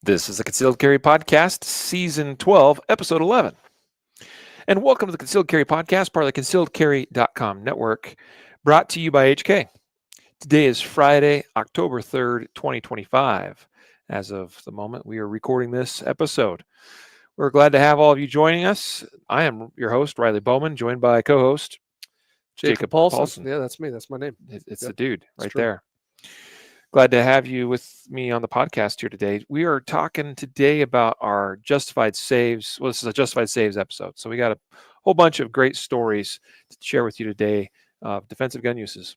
This is the Concealed Carry Podcast, Season 12, Episode 11. And welcome to the Concealed Carry Podcast, part of the concealedcarry.com network, brought to you by HK. Today is Friday, October 3rd, 2025. As of the moment we are recording this episode, we're glad to have all of you joining us. I am your host, Riley Bowman, joined by co-host Jacob Paulsen. Yeah, that's me. That's my name. It's the dude right there. Glad to have you with me on the podcast here today. We are talking today about our justified saves. Well, this is a justified saves episode. So we got a whole bunch of great stories to share with you today of defensive gun uses.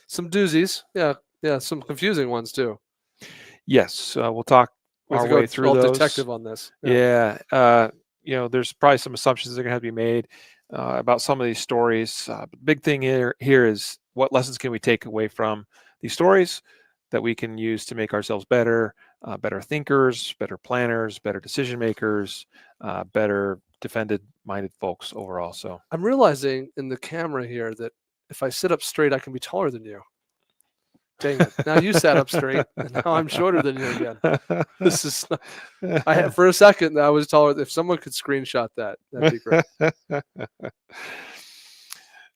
Some doozies. Yeah. Some confusing ones too. Yes, we'll talk our way through those. Detective on this. Yeah. There's probably some assumptions that are going to have to be made about some of these stories. The big thing here is what lessons can we take away from these stories that we can use to make ourselves better, better thinkers, better planners, better decision makers, better defended-minded folks overall. So I'm realizing in the camera here that if I sit up straight, I can be taller than you. Dang it! Now you sat up straight, and now I'm shorter than you again. This is. For a second, I was taller. If someone could screenshot that, that'd be great.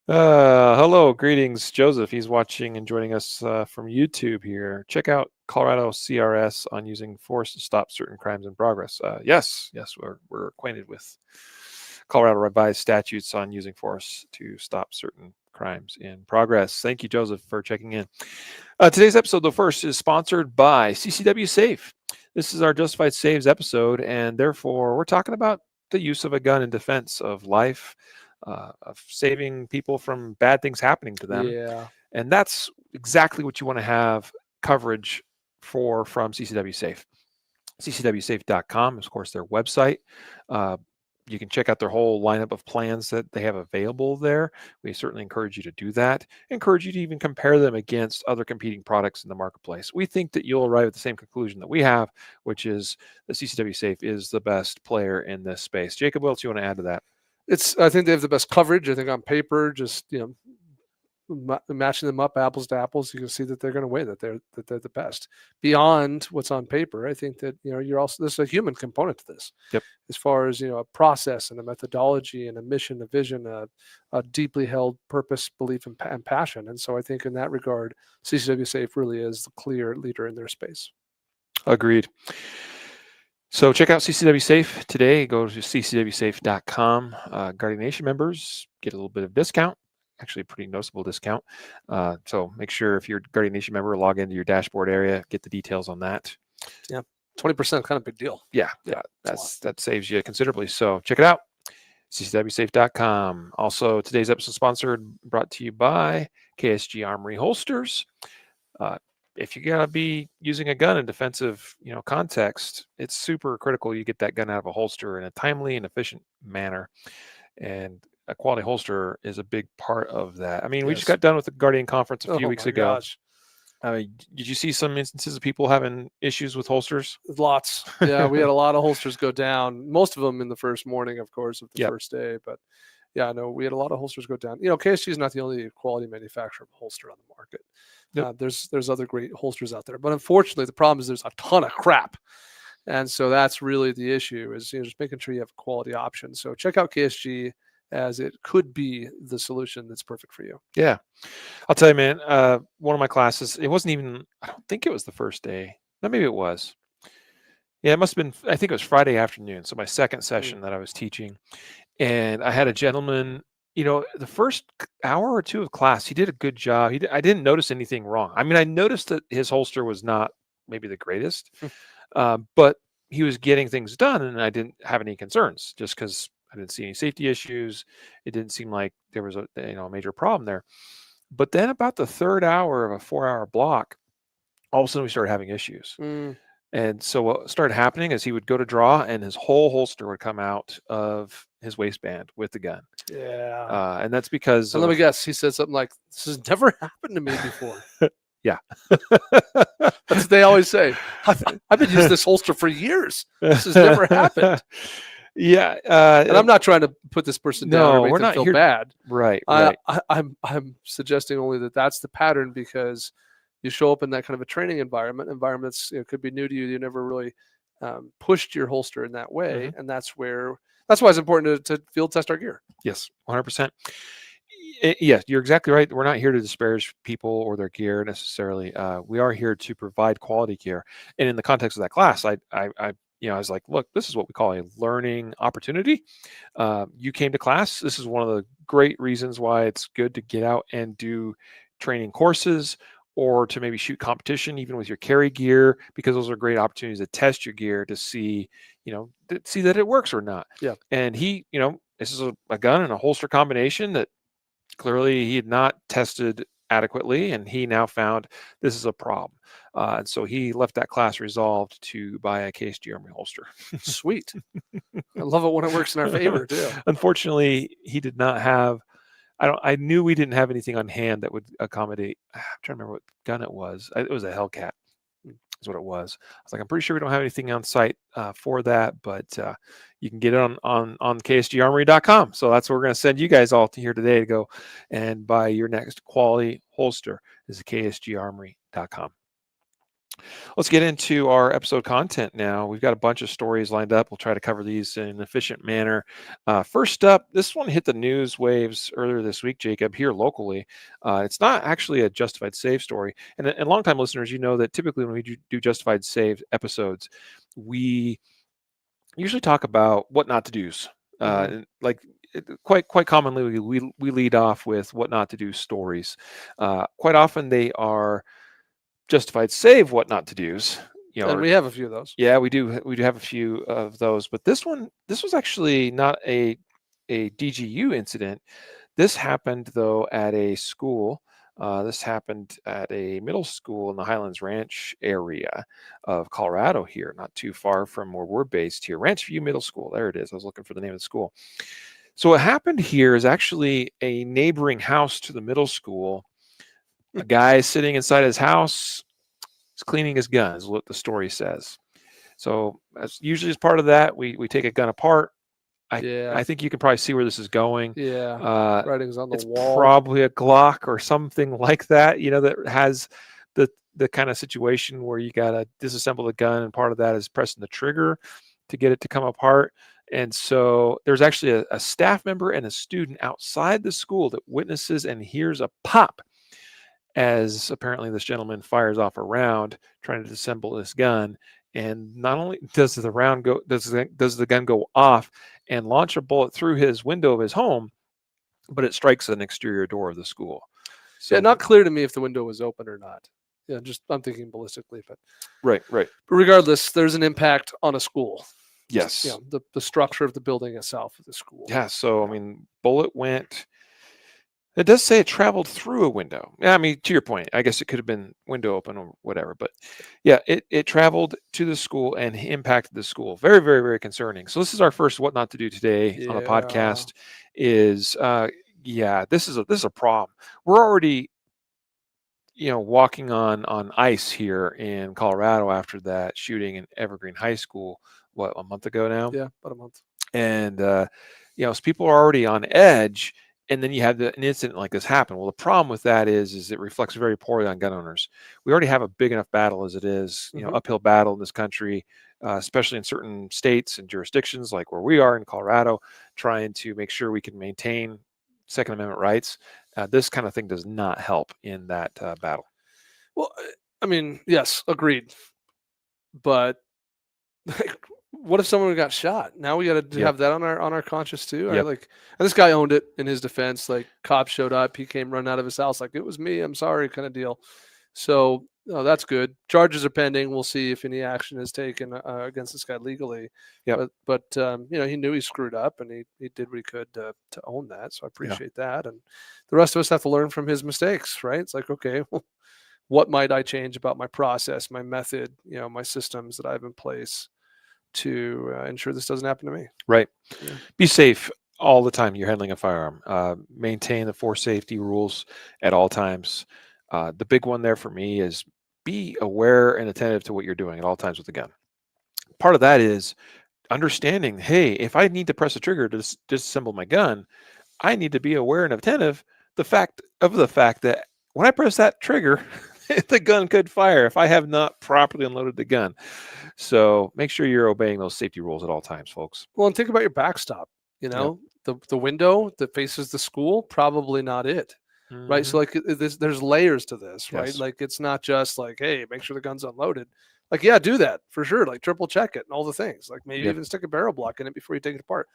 Hello, greetings, Joseph. He's watching and joining us from YouTube here. Check out Colorado CRS on using force to stop certain crimes in progress. Yes, we're acquainted with Colorado revised statutes on using force to stop certain crimes in progress. Thank you, Joseph, for checking in. Today's episode, though, first is sponsored by CCW Safe. This is our Justified Saves episode, and therefore we're talking about the use of a gun in defense of life, of saving people from bad things happening to them. Yeah. And that's exactly what you want to have coverage for from CCW Safe. CCWSafe.com is, of course, their website. You can check out their whole lineup of plans that they have available there. We certainly encourage you to do that. Encourage you to even compare them against other competing products in the marketplace. We think that you'll arrive at the same conclusion that we have, which is that CCW Safe is the best player in this space. Jacob, what else do you want to add to that? I think they have the best coverage. I think on paper, just matching them up apples to apples, you can see that they're going to win. That they're the best. Beyond what's on paper, I think that you're also there's a human component to this. Yep. As far as a process and a methodology and a mission, a vision, a deeply held purpose, belief, and passion. And so I think in that regard, CCW Safe really is the clear leader in their space. Agreed. So check out CCW Safe today. Go to ccwsafe.com. Guardian Nation members get a little bit of discount, actually a pretty noticeable discount. So make sure if you're a Guardian Nation member, log into your dashboard area, get the details on that. Yeah, 20% kind of big deal. Yeah, that saves you considerably. So check it out, ccwsafe.com. Also, today's episode brought to you by KSG Armory Holsters. If you gotta be using a gun in defensive, context, it's super critical you get that gun out of a holster in a timely and efficient manner. And a quality holster is a big part of that. I mean, we just got done with the Guardian conference a few weeks ago. Gosh. Did you see some instances of people having issues with holsters? Lots. Yeah, we had a lot of holsters go down. Most of them in the first morning, of course, of the first day. But yeah, no, we had a lot of holsters go down. KSG is not the only quality manufacturer of holster on the market. Yep. There's other great holsters out there, but unfortunately, the problem is there's a ton of crap, and so that's really the issue. Is just making sure you have a quality option. So check out KSG, as it could be the solution that's perfect for you. Yeah, I'll tell you, man. One of my classes, it wasn't even. I don't think it was the first day. No, maybe it was. Yeah, it must have been. I think it was Friday afternoon. So my second session that I was teaching, and I had a gentleman. The first hour or two of class, he did a good job. I didn't notice anything wrong. I mean, I noticed that his holster was not maybe the greatest, but he was getting things done, and I didn't have any concerns just because I didn't see any safety issues. It didn't seem like there was a major problem there. But then about the third hour of a 4-hour block, all of a sudden we started having issues. And so what started happening is he would go to draw and his whole holster would come out of his waistband with the gun. Yeah. And that's because... let me guess. He said something like, this has never happened to me before. Yeah. That's what they always say. I've been using this holster for years. This has never happened. Yeah. And I'm not trying to put this person down or make we're them not feel here. bad. Right. I'm suggesting only that that's the pattern, because you show up in that kind of a training environment. Environments could be new to you. You never really pushed your holster in that way, Mhm. and that's why it's important to field test our gear. Yes, 100%. Yes, you're exactly right. We're not here to disparage people or their gear necessarily. We are here to provide quality gear. And in the context of that class, I was like, look, this is what we call a learning opportunity. You came to class. This is one of the great reasons why it's good to get out and do training courses or to maybe shoot competition, even with your carry gear, because those are great opportunities to test your gear to see, see that it works or not. Yeah. And this is a gun and a holster combination that clearly he had not tested adequately, and he now found this is a problem. And so he left that class resolved to buy a KSG Armory holster. Sweet. I love it when it works in our favor too. Unfortunately, he did not have. I knew we didn't have anything on hand that would accommodate. I'm trying to remember what gun it was. It was a Hellcat. Is what it was. I was like, I'm pretty sure we don't have anything on site for that, but you can get it on ksgarmory.com. So that's what we're going to send you guys all to here today to go and buy your next quality holster is ksgarmory.com. Let's get into our episode content now. We've got a bunch of stories lined up. We'll try to cover these in an efficient manner. First up, this one hit the news waves earlier this week, Jacob, here locally. It's not actually a justified save story. And longtime listeners, you know that typically when we do justified save episodes, we usually talk about what not to do's. Quite commonly, we lead off with what not to do stories. Quite often they are justified save what not to do's. And we have a few of those. Yeah, we do have a few of those, but this was actually not a DGU incident. This happened though at a school. This happened at a middle school in the Highlands Ranch area of Colorado here, not too far from where we're based here. Ranch View Middle School. There it is. I was looking for the name of the school. So what happened here is actually a neighboring house to the middle school. A guy sitting inside his house is cleaning his gun, is what the story says. So usually as part of that, we take a gun apart. I think you can probably see where this is going. Yeah. Writings on the wall. It's probably a Glock or something like that, that has the kind of situation where you got to disassemble the gun, and part of that is pressing the trigger to get it to come apart. And so there's actually a staff member and a student outside the school that witnesses and hears a pop as apparently this gentleman fires off a round trying to disassemble this gun. And not only does the gun go off and launch a bullet through his window of his home, but it strikes an exterior door of the school. So yeah, not clear to me if the window was open or not. Yeah, I'm thinking ballistically, but right. But regardless, there's an impact on a school. Yes. The structure of the building itself of the school. Yeah. So I mean, bullet went. It does say it traveled through a window. Yeah, I mean, to your point, I guess it could have been window open or whatever. But yeah, it traveled to the school and impacted the school. Very, very, very concerning. So this is our first what not to do today on the podcast. Is this is a problem. We're already walking on ice here in Colorado after that shooting in Evergreen High School. What, a month ago now? Yeah, about a month. And so people are already on edge. And then you have an incident like this happen. Well, the problem with that is it reflects very poorly on gun owners. We already have a big enough battle as it is, uphill battle in this country, especially in certain states and jurisdictions like where we are in Colorado, trying to make sure we can maintain Second Amendment rights. This kind of thing does not help in that battle. Well, I mean, yes, agreed. But what if someone got shot? Now we got to have that on our conscience too. Yep. And this guy owned it in his defense. Like, cops showed up, he came running out of his house like, it was me, I'm sorry, kind of deal. So that's good. Charges are pending. We'll see if any action is taken against this guy legally. Yeah. But he knew he screwed up, and he did what he could to own that. So I appreciate that. And the rest of us have to learn from his mistakes, right? It's like, okay, well, what might I change about my process, my method, my systems that I have in place to ensure this doesn't happen to me. Right. Yeah. Be safe all the time you're handling a firearm. Maintain the force safety rules at all times. The big one there for me is be aware and attentive to what you're doing at all times with the gun. Part of that is understanding, hey, if I need to press a trigger to disassemble my gun, I need to be aware and attentive the fact that when I press that trigger, the gun could fire if I have not properly unloaded the gun. So make sure you're obeying those safety rules at all times, folks. Well, and think about your backstop. You know, the window that faces the school, probably not it. Right. So like there's layers to this, right? Yes. Like it's not just like, hey, make sure the gun's unloaded. Like, yeah, do that for sure. Like triple check it and all the things. Like maybe even stick a barrel block in it before you take it apart.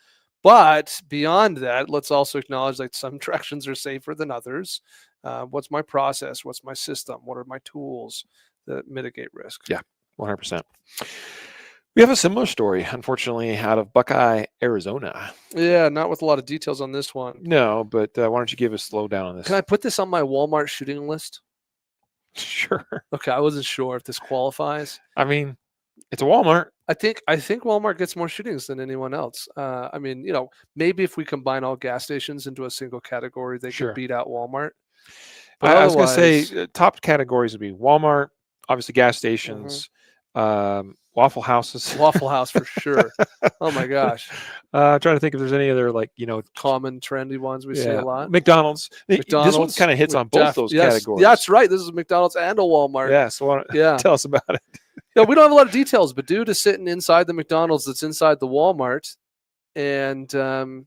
But beyond that, let's also acknowledge that some directions are safer than others. What's my process? What's my system? What are my tools that mitigate risk? Yeah, 100%. We have a similar story, unfortunately, out of Buckeye, Arizona. Yeah, not with a lot of details on this one. No, but why don't you give us a slow down on this? Can I put this on my Walmart shooting list? Sure. Okay, I wasn't sure if this qualifies. I mean, it's a Walmart. I think Walmart gets more shootings than anyone else. I mean, you know, maybe if we combine all gas stations into a single category, they could beat out Walmart. But I was going to say top categories would be Walmart, obviously gas stations, Waffle Houses. Waffle House for sure. Oh my gosh. Trying to think if there's any other common trendy ones we see a lot. McDonald's. This one kind of hits on both those categories. Yeah, that's right. This is McDonald's and a Walmart. Yeah. So tell us about it. Yeah, we don't have a lot of details, but dude is sitting inside the McDonald's that's inside the Walmart, and the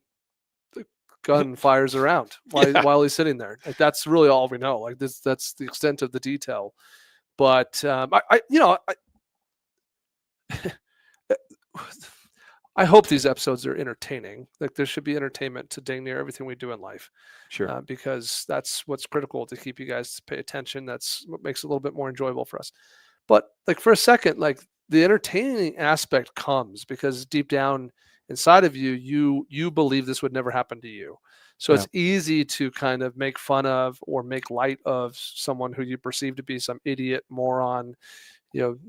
gun fires around while he's sitting there. Like, that's really all we know. Like that's the extent of the detail. But I hope these episodes are entertaining. Like there should be entertainment to dang near everything we do in life. Sure. Because that's what's critical to keep you guys to pay attention. That's what makes it a little bit more enjoyable for us. But like for a second, like the entertaining aspect comes because deep down inside of you believe this would never happen to you. So it's easy to kind of make fun of or make light of someone who you perceive to be some idiot, moron,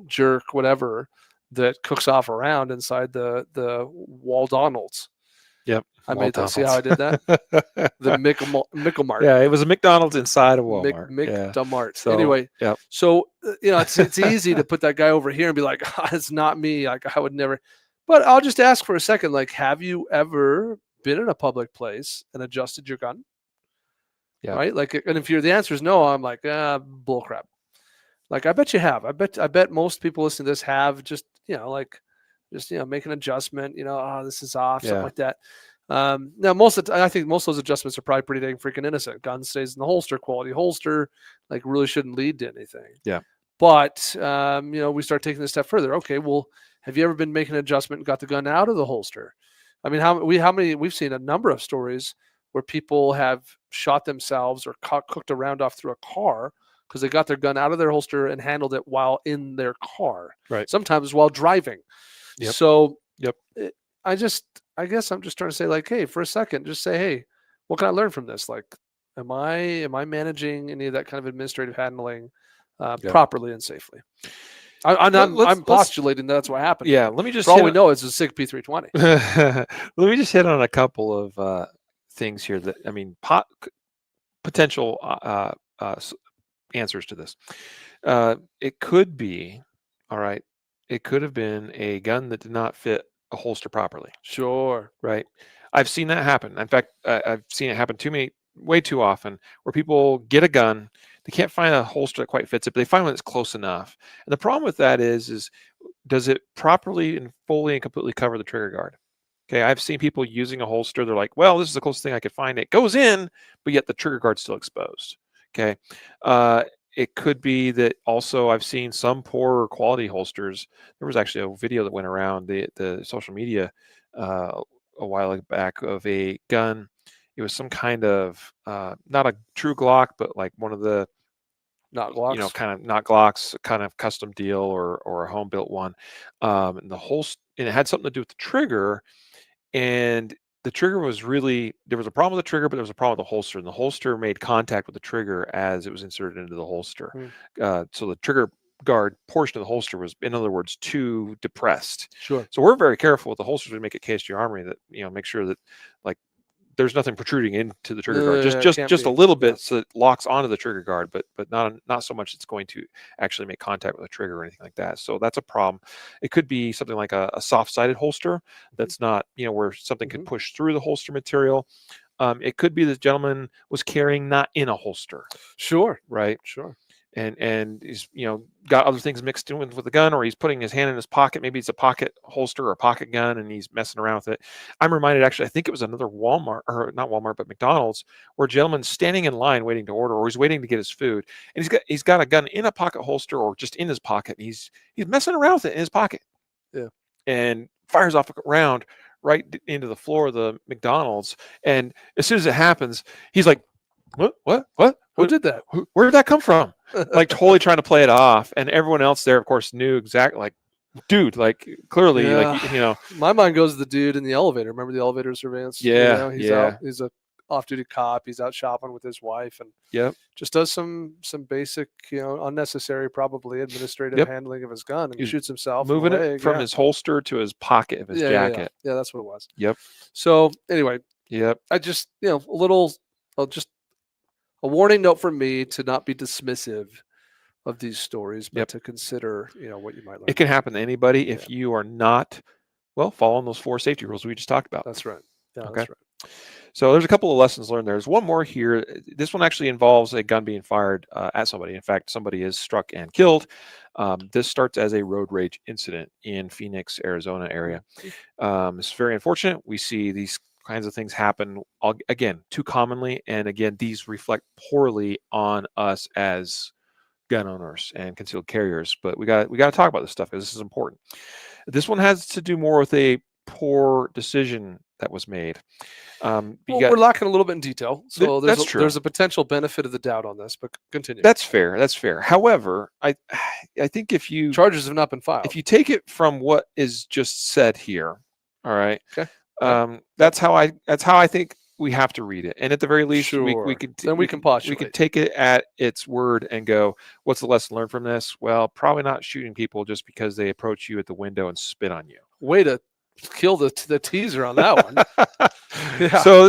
jerk, whatever, that cooks off around inside the Wall Donald's. Yep. I made that. See how I did that? The Mickelmart. Yeah, it was a McDonald's inside a Walmart. McDonald's. So, anyway, so it's easy to put that guy over here and be like, it's not me. Like I would never. But I'll just ask for a second. Like, have you ever been in a public place and adjusted your gun? Yeah. Right. Like, and if the answer is no, I'm like, bullcrap. Like, I bet you have. I bet most people listening to this have just make an adjustment. This is off, something like that. Now, I think most of those adjustments are probably pretty dang freaking innocent. Gun stays in the holster, quality holster, like really shouldn't lead to anything. Yeah. But we start taking this step further. Okay, well, have you ever been making an adjustment and got the gun out of the holster? I mean, we've seen a number of stories where people have shot themselves or cooked a round off through a car because they got their gun out of their holster and handled it while in their car. Right. Sometimes while driving. Yep. So I guess I'm just trying to say, like, hey, for a second, just say, hey, what can I learn from this? Like, am I managing any of that kind of administrative handling properly and safely? I'm postulating that's what happened. Yeah, let me just. For all we know, it's a SIG P320. Let me just hit on a couple of things here that potential answers to this. It could be, all right. It could have been a gun that did not fit a holster properly. Sure. Right. I've seen that happen. In fact, I've seen it happen to me way too often where people get a gun, they can't find a holster that quite fits it, but they find one that's close enough. And the problem with that is does it properly and fully and completely cover the trigger guard? Okay. I've seen people using a holster. They're like, well, this is the closest thing I could find. It goes in, but yet the trigger guard's still exposed. Okay. It could be that also I've seen some poorer quality holsters. There was actually a video that went around the social media a while back of a gun. It was some kind of not a true Glock, but like one of the not Glocks, kind of not Glocks, kind of custom deal or a home built one. And it had something to do with the trigger, and the trigger was there was a problem with the trigger, but there was a problem with the holster, and the holster made contact with the trigger as it was inserted into the holster. So the trigger guard portion of the holster was, in other words, too depressed. Sure. So we're very careful with the holsters we make at KSG Armory that, make sure that like there's nothing protruding into the trigger guard, just a little bit so it locks onto the trigger guard, but not so much it's going to actually make contact with the trigger or anything like that. So that's a problem. It could be something like a soft-sided holster that's not, where something could push through the holster material. It could be the gentleman was carrying not in a holster. Sure. Right. Sure. and he's got other things mixed in with the gun, or he's putting his hand in his pocket. Maybe it's a pocket holster or a pocket gun, and he's messing around with it. I'm reminded, actually, I think it was another Walmart, or not Walmart, but McDonald's, where a gentleman's standing in line waiting to order, or he's waiting to get his food, and he's got a gun in a pocket holster or just in his pocket, and he's messing around with it in his pocket. Yeah. And fires off a round right into the floor of the McDonald's, and as soon as it happens, he's like, what? Who did that? Where did that come from? Like, totally trying to play it off, and everyone else there, of course, knew exactly. Like, dude, like, clearly, like, My mind goes to the dude in the elevator. Remember the elevator surveillance? Yeah, he's out. He's a off-duty cop. He's out shopping with his wife, and just does some basic, unnecessary, probably administrative handling of his gun, and shoots himself, moving it from his holster to his pocket of his jacket. Yeah, that's what it was. Yep. So anyway, I just just a warning note from me to not be dismissive of these stories, but to consider, what you might learn. It can happen to anybody if you are not, following those 4 safety rules we just talked about. That's right. Yeah, okay. That's right. So there's a couple of lessons learned there. There's one more here. This one actually involves a gun being fired at somebody. In fact, somebody is struck and killed. This starts as a road rage incident in Phoenix, Arizona area. It's very unfortunate. We see these kinds of things happen again too commonly, and again, these reflect poorly on us as gun owners and concealed carriers. But we got to talk about this stuff because this is important. This one has to do more with a poor decision that was made. We're lacking a little bit in detail, so that's true. There's a potential benefit of the doubt on this, but continue. That's fair. However, I think if you charges have not been filed, if you take it from what is just said here, all right. Okay. That's how I think we have to read it, and at the very least, sure. we can postulate. We can take it at its word and go, what's the lesson learned from this? Well, probably not shooting people just because they approach you at the window and spit on you. Way to kill the teaser on that one. Yeah. So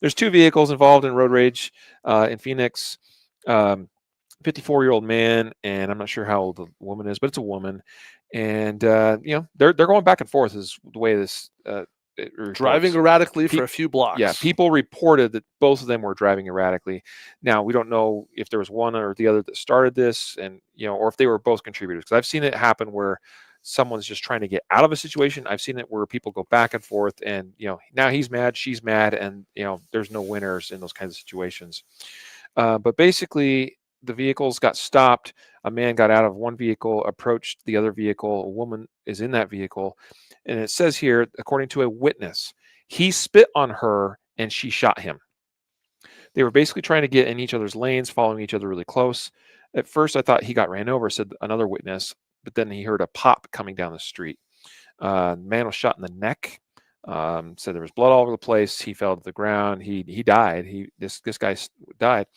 there's 2 vehicles involved in road rage in Phoenix. 54-year-old man, and I'm not sure how old the woman is, but it's a woman, and they're going back and forth is the way this. Driving erratically for a few blocks. Yeah, people reported that both of them were driving erratically. Now, we don't know if there was one or the other that started this, and or if they were both contributors. Because I've seen it happen where someone's just trying to get out of a situation. I've seen it where people go back and forth, and now he's mad, she's mad, and there's no winners in those kinds of situations. But basically, the vehicles got stopped. A man got out of one vehicle, approached the other vehicle. A woman is in that vehicle. And it says here, according to a witness, he spit on her and she shot him. They were basically trying to get in each other's lanes, following each other really close. At first, I thought he got ran over, said another witness, but then he heard a pop coming down the street. The man was shot in the neck. Said there was blood all over the place. He fell to the ground. He died. This guy died.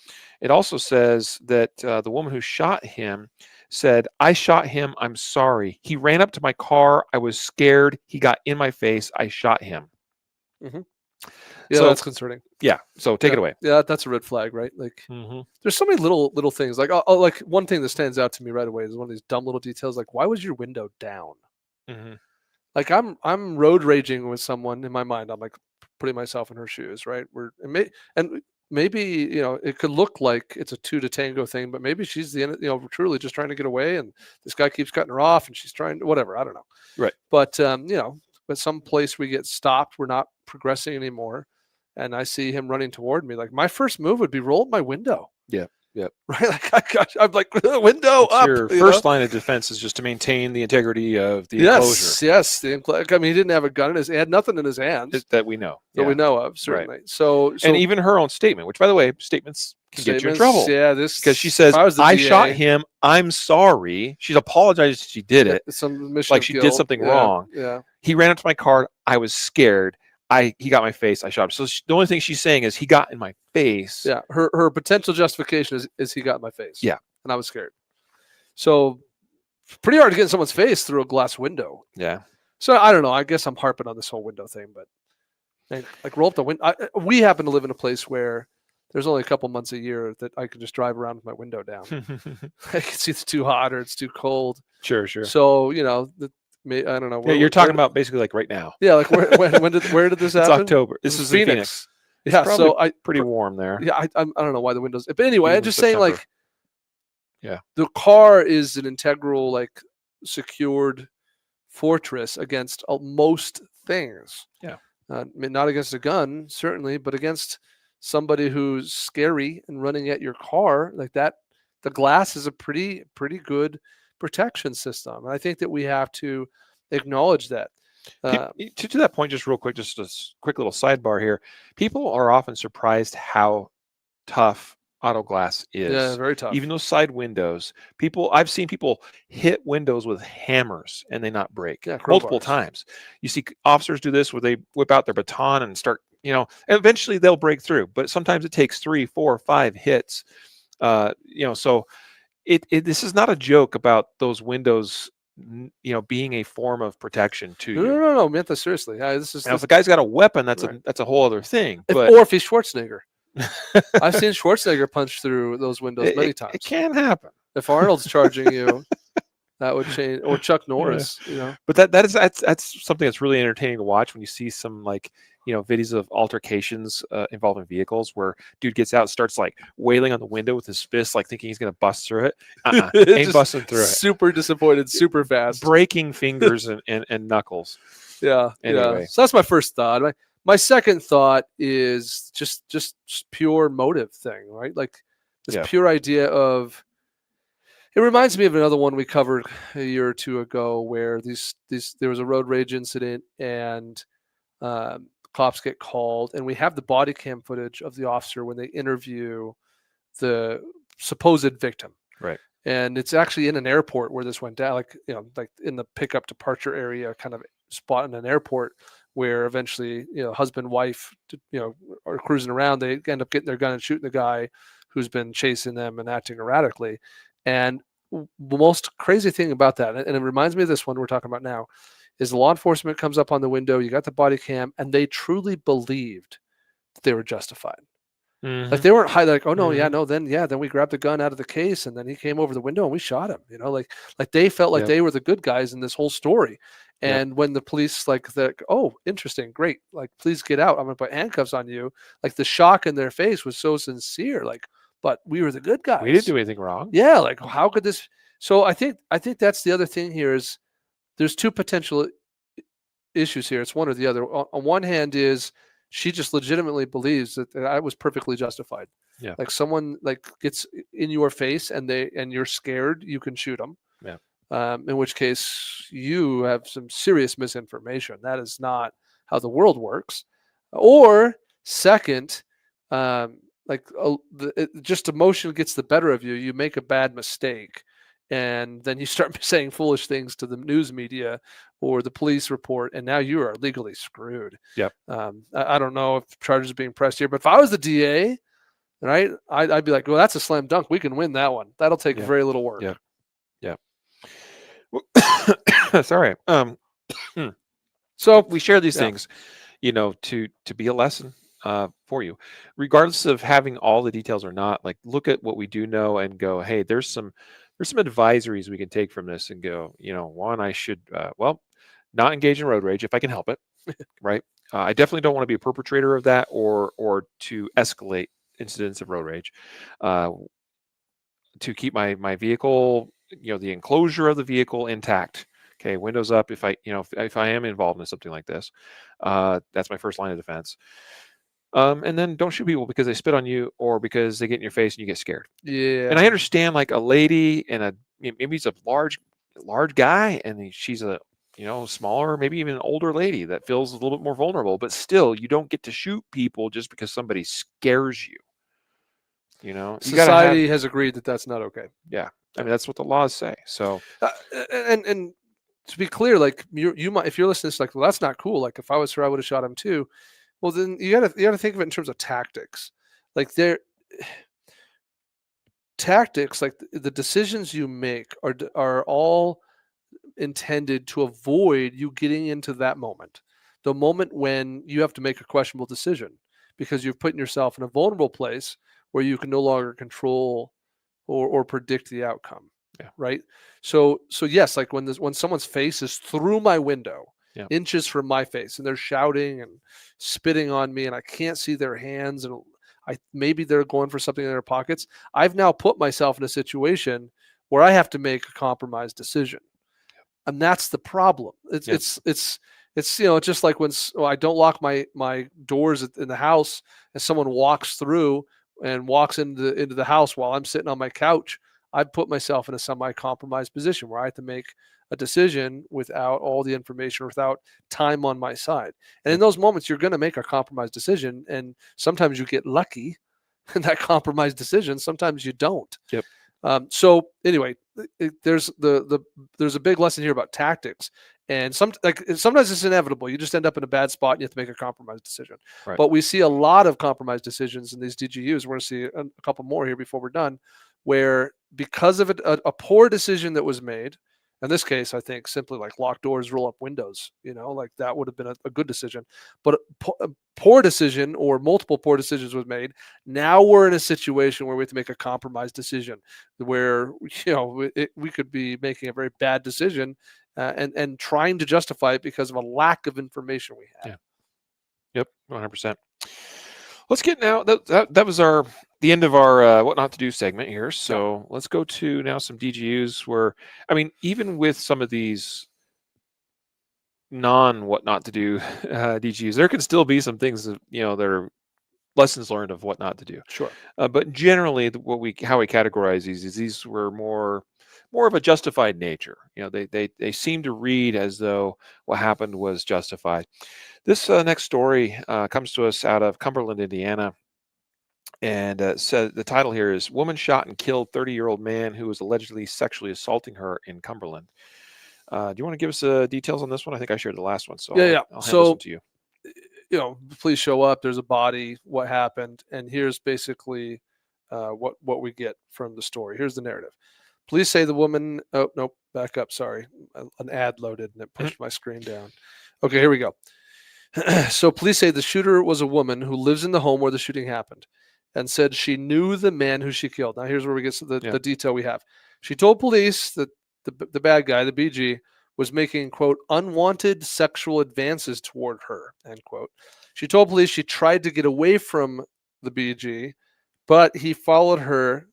It also says that the woman who shot him said, "I shot him. I'm sorry. He ran up to my car. I was scared. He got in my face. I shot him." Mm-hmm. Yeah, so, that's concerning. Yeah. So take it away. Yeah, that's a red flag, right? Like, there's so many little things. Like, like one thing that stands out to me right away is one of these dumb little details. Like, why was your window down? Mm-hmm. Like, I'm road raging with someone in my mind. I'm like putting myself in her shoes, right? Maybe it could look like it's a 2 to tango thing, but maybe she's truly just trying to get away, and this guy keeps cutting her off, and she's trying to whatever. I don't know. Right. But but some place we get stopped, we're not progressing anymore, and I see him running toward me. Like, my first move would be roll up my window. Yeah. Yep. Right. Like I'm like, window up. Your first line of defense is just to maintain the integrity of the enclosure. Yes. I mean, he didn't have a gun in his. He had nothing in his hands that we know. That we know of, certainly. Right. So, and even her own statement, which, by the way, statements can get you in trouble. Yeah, because she says, "I shot him. I'm sorry." She's apologized. She did it. Some mission like she did something wrong. Yeah. He ran up to my car. I was scared. He got my face. I shot him. So the only thing she's saying is he got in my face. Yeah. Her potential justification is he got in my face. Yeah. And I was scared. So pretty hard to get in someone's face through a glass window. Yeah. So I don't know. I guess I'm harping on this whole window thing, but like roll up the window. We happen to live in a place where there's only a couple months a year that I can just drive around with my window down. I can see it's too hot or it's too cold. Sure. So, I don't know. Yeah, you're talking about basically like right now. Yeah, like where did this happen? It's October. This is Phoenix. Yeah, so pretty warm there. Yeah, I don't know why the windows. But anyway, I'm just saying, like, Yeah. The car is an integral, like, secured fortress against most things. Yeah. Not against a gun, certainly, but against somebody who's scary and running at your car like that. The glass is a pretty good protection system. And I think that we have to acknowledge that. To that point, just real quick, just a quick little sidebar here. People are often surprised how tough auto glass Yeah, is. very tough. Even those side windows, I've seen people hit windows with hammers and they not break multiple crowbars. times. You see officers do this where they whip out their baton and start, and eventually they'll break through, but sometimes it takes 3, 4, 5 hits. So this is not a joke about those windows, being a form of protection to you. No, meant that seriously. Now, if a guy's got a weapon, that's a whole other thing. Or if he's Schwarzenegger. I've seen Schwarzenegger punch through those windows many times. It can happen. If Arnold's charging you, that would change. Or Chuck Norris, But that's something that's really entertaining to watch when you see some videos of altercations involving vehicles where dude gets out and starts like wailing on the window with his fist, like thinking he's gonna bust through it. Ain't busting through it. Super disappointed, super fast, breaking fingers and knuckles. Yeah. Anyway. Yeah. So that's my first thought. My second thought is just pure motive thing, right? Like this pure idea of. It reminds me of another one we covered a year or two ago, where there was a road rage incident and cops get called, and we have the body cam footage of the officer when they interview the supposed victim. Right. And it's actually in an airport where this went down, like in the pickup departure area kind of spot in an airport, where eventually, husband, wife, are cruising around. They end up getting their gun and shooting the guy who's been chasing them and acting erratically. And the most crazy thing about that, and it reminds me of this one we're talking about now, is the law enforcement comes up on the window, you got the body cam, and they truly believed that they were justified. Mm-hmm. Like they weren't high, like, oh no, then we grabbed the gun out of the case and then he came over the window and we shot him. Like they felt like they were the good guys in this whole story. And when the police oh, interesting, great, like please get out, I'm gonna put handcuffs on you. Like the shock in their face was so sincere, like, but we were the good guys. We didn't do anything wrong. Yeah, like how could this? So I think that's the other thing here is there's two potential issues here. It's one or the other. On one hand is she just legitimately believes that I was perfectly justified. Yeah. Like someone gets in your face and you're scared, you can shoot them. Yeah. In which case you have some serious misinformation. That is not how the world works. Or second, just emotion gets the better of you. You make a bad mistake, and then you start saying foolish things to the news media or the police report, and now you are legally screwed. Yep. I don't know if charges are being pressed here, but if I was the DA, right, I'd be like, well, that's a slam dunk. We can win that one. That'll take very little work. Yeah. Yeah. Sorry. So we share these things, to be a lesson for you, regardless of having all the details or not. Like, look at what we do know and go, hey, there's some advisories we can take from this and go, one, I should, not engage in road rage if I can help it. Right. I definitely don't want to be a perpetrator of that or to escalate incidents of road rage, to keep my vehicle, the enclosure of the vehicle intact. Okay. Windows up. If I am involved in something like this, that's my first line of defense. And then don't shoot people because they spit on you or because they get in your face and you get scared. Yeah. And I understand like a lady and maybe he's a large guy and she's a, smaller, maybe even an older lady that feels a little bit more vulnerable, but still you don't get to shoot people just because somebody scares you. Society has agreed that that's not okay. Yeah. I mean, that's what the laws say. So, and to be clear, like you might, if you're listening, it's like, well, that's not cool. Like if I was her, I would have shot him too. Well, then you gotta think of it in terms of tactics. Like tactics, like the decisions you make are all intended to avoid you getting into that moment, the moment when you have to make a questionable decision because you're putting yourself in a vulnerable place where you can no longer control or predict the outcome. Yeah. Right. So yes, like when someone's face is through my window, inches from my face, and they're shouting and spitting on me, and I can't see their hands, and Maybe they're going for something in their pockets. I've now put myself in a situation where I have to make a compromised decision, and that's the problem. It's just like when I don't lock my doors in the house, and someone walks through and walks into the house while I'm sitting on my couch. I've put myself in a semi-compromised position where I have to make a decision without all the information, without time on my side. And in those moments, you're going to make a compromised decision, and sometimes you get lucky in that compromised decision. Sometimes you don't. Yep. So anyway, there's a big lesson here about tactics, and sometimes it's inevitable. You just end up in a bad spot and you have to make a compromised decision. Right. But we see a lot of compromised decisions in these DGUs. We're going to see a couple more here before we're done, where because of a poor decision that was made. In this case, I think simply like lock doors, roll up windows, like that would have been a good decision. But a poor decision or multiple poor decisions was made. Now we're in a situation where we have to make a compromised decision where, we could be making a very bad decision and trying to justify it because of a lack of information we have. Yeah. Yep. 100%. Let's get now. That was the end of our what not to do segment here. So let's go to now some DGUs where, even with some of these non what not to do DGUs, there can still be some things that, that are lessons learned of what not to do. Sure. But generally, how we categorize these were more of a justified nature. They seem to read as though what happened was justified. This next story comes to us out of Cumberland, Indiana. And says the title here is "Woman Shot and Killed 30-Year-Old Man Who Was Allegedly Sexually Assaulting Her in Cumberland." Do you want to give us details on this one? I think I shared the last one, so yeah. I'll hand this one to you. Please show up. There's a body. What happened? And here's basically what we get from the story. Here's the narrative. Police say the woman. Oh nope, back up. Sorry, an ad loaded and it pushed my screen down. Okay, here we go. So police say the shooter was a woman who lives in the home where the shooting happened, and said she knew the man who she killed. Now here's where we get to the detail we have. She told police that the bad guy, the BG, was making, quote, unwanted sexual advances toward her, end quote. She told police she tried to get away from the BG, but he followed her.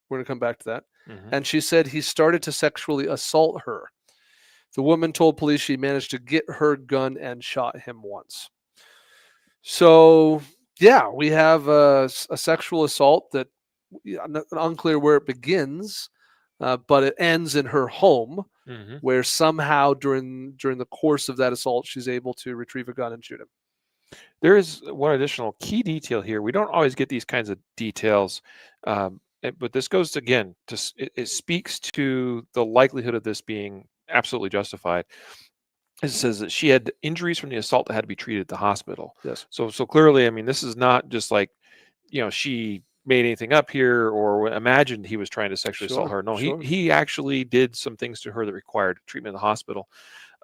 We're going to come back to that. Mm-hmm. And she said he started to sexually assault her. The woman told police she managed to get her gun and shot him once. So, yeah, we have a sexual assault that unclear where it begins, but it ends in her home, mm-hmm. where somehow during the course of that assault, she's able to retrieve a gun and shoot him. There is one additional key detail here. We don't always get these kinds of details, but this goes again to it speaks to the likelihood of this being absolutely justified. It says that she had injuries from the assault that had to be treated at the hospital. Yes. So clearly, this is not just like, she made anything up here or imagined he was trying to sexually assault her. No, he actually did some things to her that required treatment in the hospital.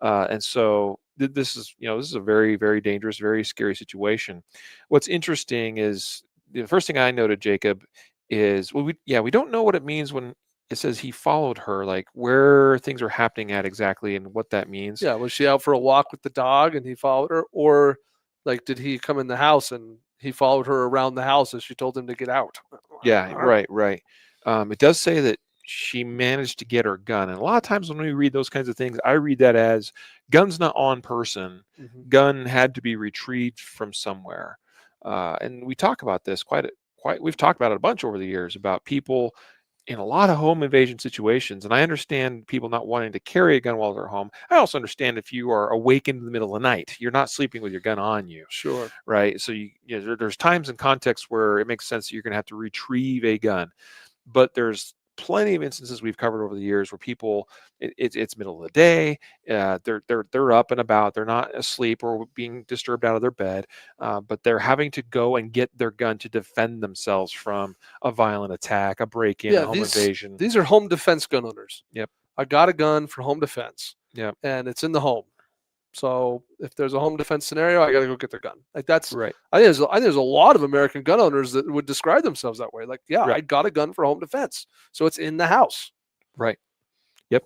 And so this is a very, very dangerous, very scary situation. What's interesting is the first thing I noted, Jacob, is we don't know what it means when it says he followed her, like where things are happening at exactly and what that means. Yeah, was she out for a walk with the dog and he followed her, or like did he come in the house and he followed her around the house as she told him to get out? Yeah, right. It does say that she managed to get her gun, and a lot of times when we read those kinds of things, I read that as gun's not on person, mm-hmm. gun had to be retrieved from somewhere, and we talk about this we've talked about it a bunch over the years about people in a lot of home invasion situations. And I understand people not wanting to carry a gun while they're home. I also understand if you are awake in the middle of the night, you're not sleeping with your gun on you. Sure. Right. So there's times and contexts where it makes sense that you're going to have to retrieve a gun, but there's plenty of instances we've covered over the years where people, it's middle of the day, they're up and about, they're not asleep or being disturbed out of their bed, but they're having to go and get their gun to defend themselves from a violent attack, a break-in, a home invasion. These are home defense gun owners. Yep. I got a gun for home defense. Yeah. And it's in the home. So if there's a home defense scenario, I got to go get their gun. Like that's right. I think there's a lot of American gun owners that would describe themselves that way. Like, yeah, right. I got a gun for home defense. So it's in the house. Right. Yep.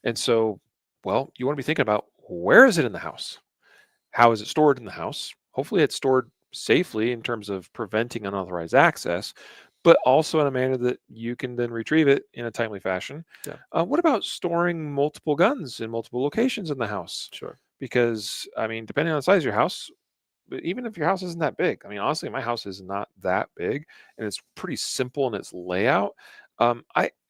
And so, well, you want to be thinking about where is it in the house? How is it stored in the house? Hopefully it's stored safely in terms of preventing unauthorized access, but also in a manner that you can then retrieve it in a timely fashion. Yeah. What about storing multiple guns in multiple locations in the house? Sure. Because, I mean, depending on the size of your house, but even if your house isn't that big, I mean, honestly, my house is not that big and it's pretty simple in its layout.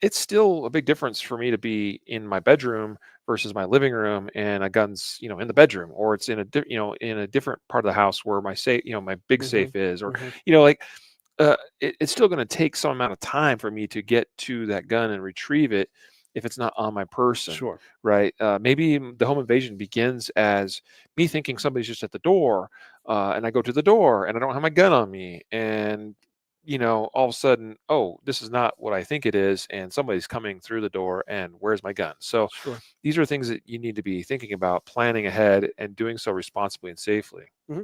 It's still a big difference for me to be in my bedroom versus my living room, and a gun's, in the bedroom, or it's in in a different part of the house where my safe, my big Hmm. safe is, or, Hmm. like, it's still going to take some amount of time for me to get to that gun and retrieve it if it's not on my person, Sure. right? Maybe the home invasion begins as me thinking somebody's just at the door, and I go to the door and I don't have my gun on me, and all of a sudden, oh, this is not what I think it is, and somebody's coming through the door, and where's my gun? So Sure. these are things that you need to be thinking about, planning ahead, and doing so responsibly and safely. Hmm.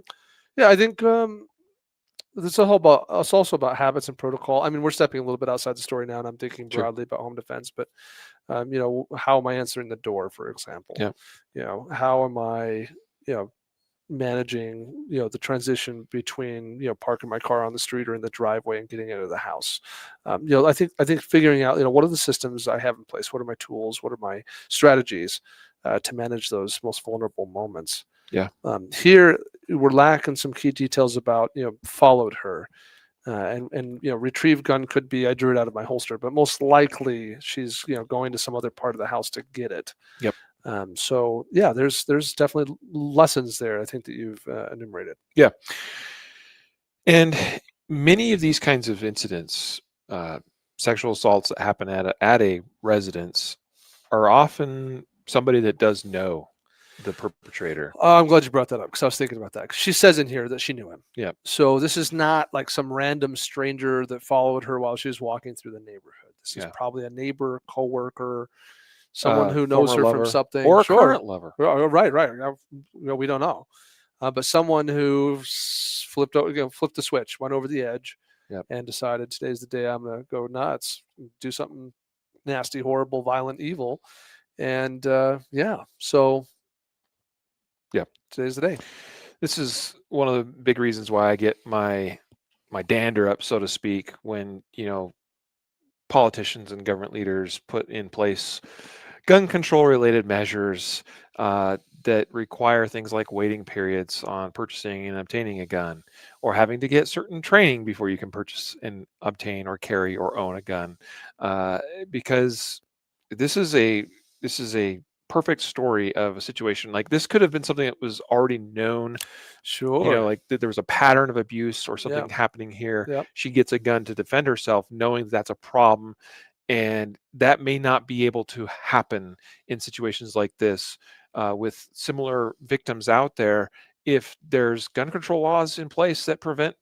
Yeah, I think it's also about habits and protocol. I mean, we're stepping a little bit outside the story now, and I'm thinking Sure. broadly about home defense. But how am I answering the door, for example? Yeah. How am I, you know, managing, the transition between, parking my car on the street or in the driveway and getting into the house? I think figuring out, what are the systems I have in place? What are my tools? What are my strategies to manage those most vulnerable moments? Yeah. Here, we're lacking some key details about, followed her. And retrieve gun could be I drew it out of my holster, but most likely she's going to some other part of the house to get it. Yep. So yeah, there's definitely lessons there, I think, that you've enumerated. Yeah. And many of these kinds of incidents, sexual assaults that happen at a residence, are often somebody that does know the perpetrator. I'm glad you brought that up because I was thinking about that. 'Cause she says in here that she knew him. Yeah. So this is not like some random stranger that followed her while she was walking through the neighborhood. This is Yeah. probably a neighbor, coworker, someone who knows Former her from lover something. or a Sure. current lover. Right, right. We don't know. But someone who flipped the switch, went over the edge, Yep. and decided today's the day I'm going to go nuts, do something nasty, horrible, violent, evil. And yeah, so Yeah. today's the day. This is one of the big reasons why I get my dander up, so to speak, when politicians and government leaders put in place gun control related measures that require things like waiting periods on purchasing and obtaining a gun, or having to get certain training before you can purchase and obtain or carry or own a gun, because this is a perfect story of a situation. Like, this could have been something that was already known, Sure. like that there was a pattern of abuse or Yeah. something happening here. Yep. She gets a gun to defend herself, knowing that's a problem, and that may not be able to happen in situations like this, with similar victims out there, if there's gun control laws in place that prevent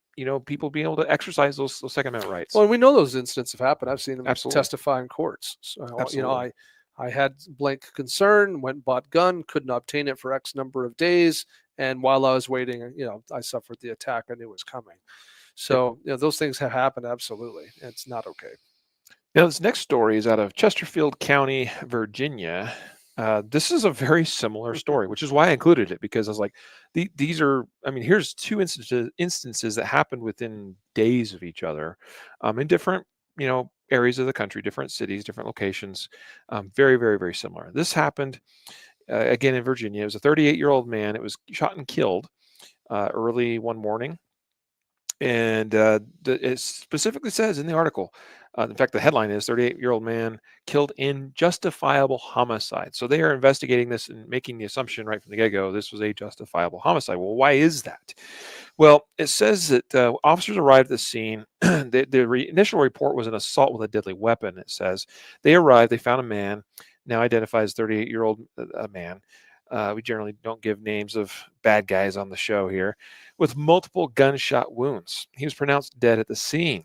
people being able to exercise those Second Amendment rights. Well, and we know those incidents have happened. I've seen them Absolutely. testify in courts. So, Absolutely. I had blank concern, went and bought gun, couldn't obtain it for X number of days, and while I was waiting, I suffered the attack I knew was coming. Yep. So, those things have happened. Absolutely, it's not okay. Now, this next story is out of Chesterfield County, Virginia. This is a very similar story, which is why I included it, because I was like, these are, I mean, here's two instances that happened within days of each other, in different, areas of the country, different cities, different locations, very, very, very similar. This happened, again, in Virginia. It was a 38-year-old man. It was shot and killed early one morning. And it specifically says in the article, in fact, the headline is 38-year-old man killed in justifiable homicide. So they are investigating this and making the assumption right from the get-go this was a justifiable homicide. Well, why is that? Well, it says that officers arrived at the scene. The initial report was an assault with a deadly weapon. It says they arrived, they found a man, now identified as 38-year-old man. We generally don't give names of bad guys on the show here, with multiple gunshot wounds. He was pronounced dead at the scene.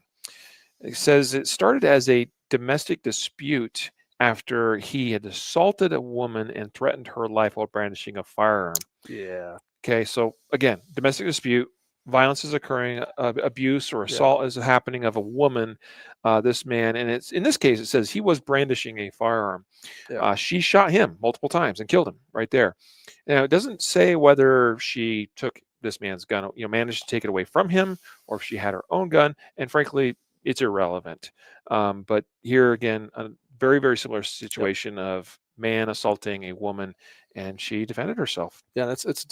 It says it started as a domestic dispute after he had assaulted a woman and threatened her life while brandishing a firearm. Yeah. Okay, so again, domestic dispute, violence is occurring, abuse or assault is happening of a woman, this man, and it's in this case it says he was brandishing a firearm. Yeah. She shot him multiple times and killed him right there. Now, it doesn't say whether she took this man's gun, managed to take it away from him, or if she had her own gun. And frankly, it's irrelevant. But here again, a very, very similar situation of man assaulting a woman, and she defended herself. Yeah, it's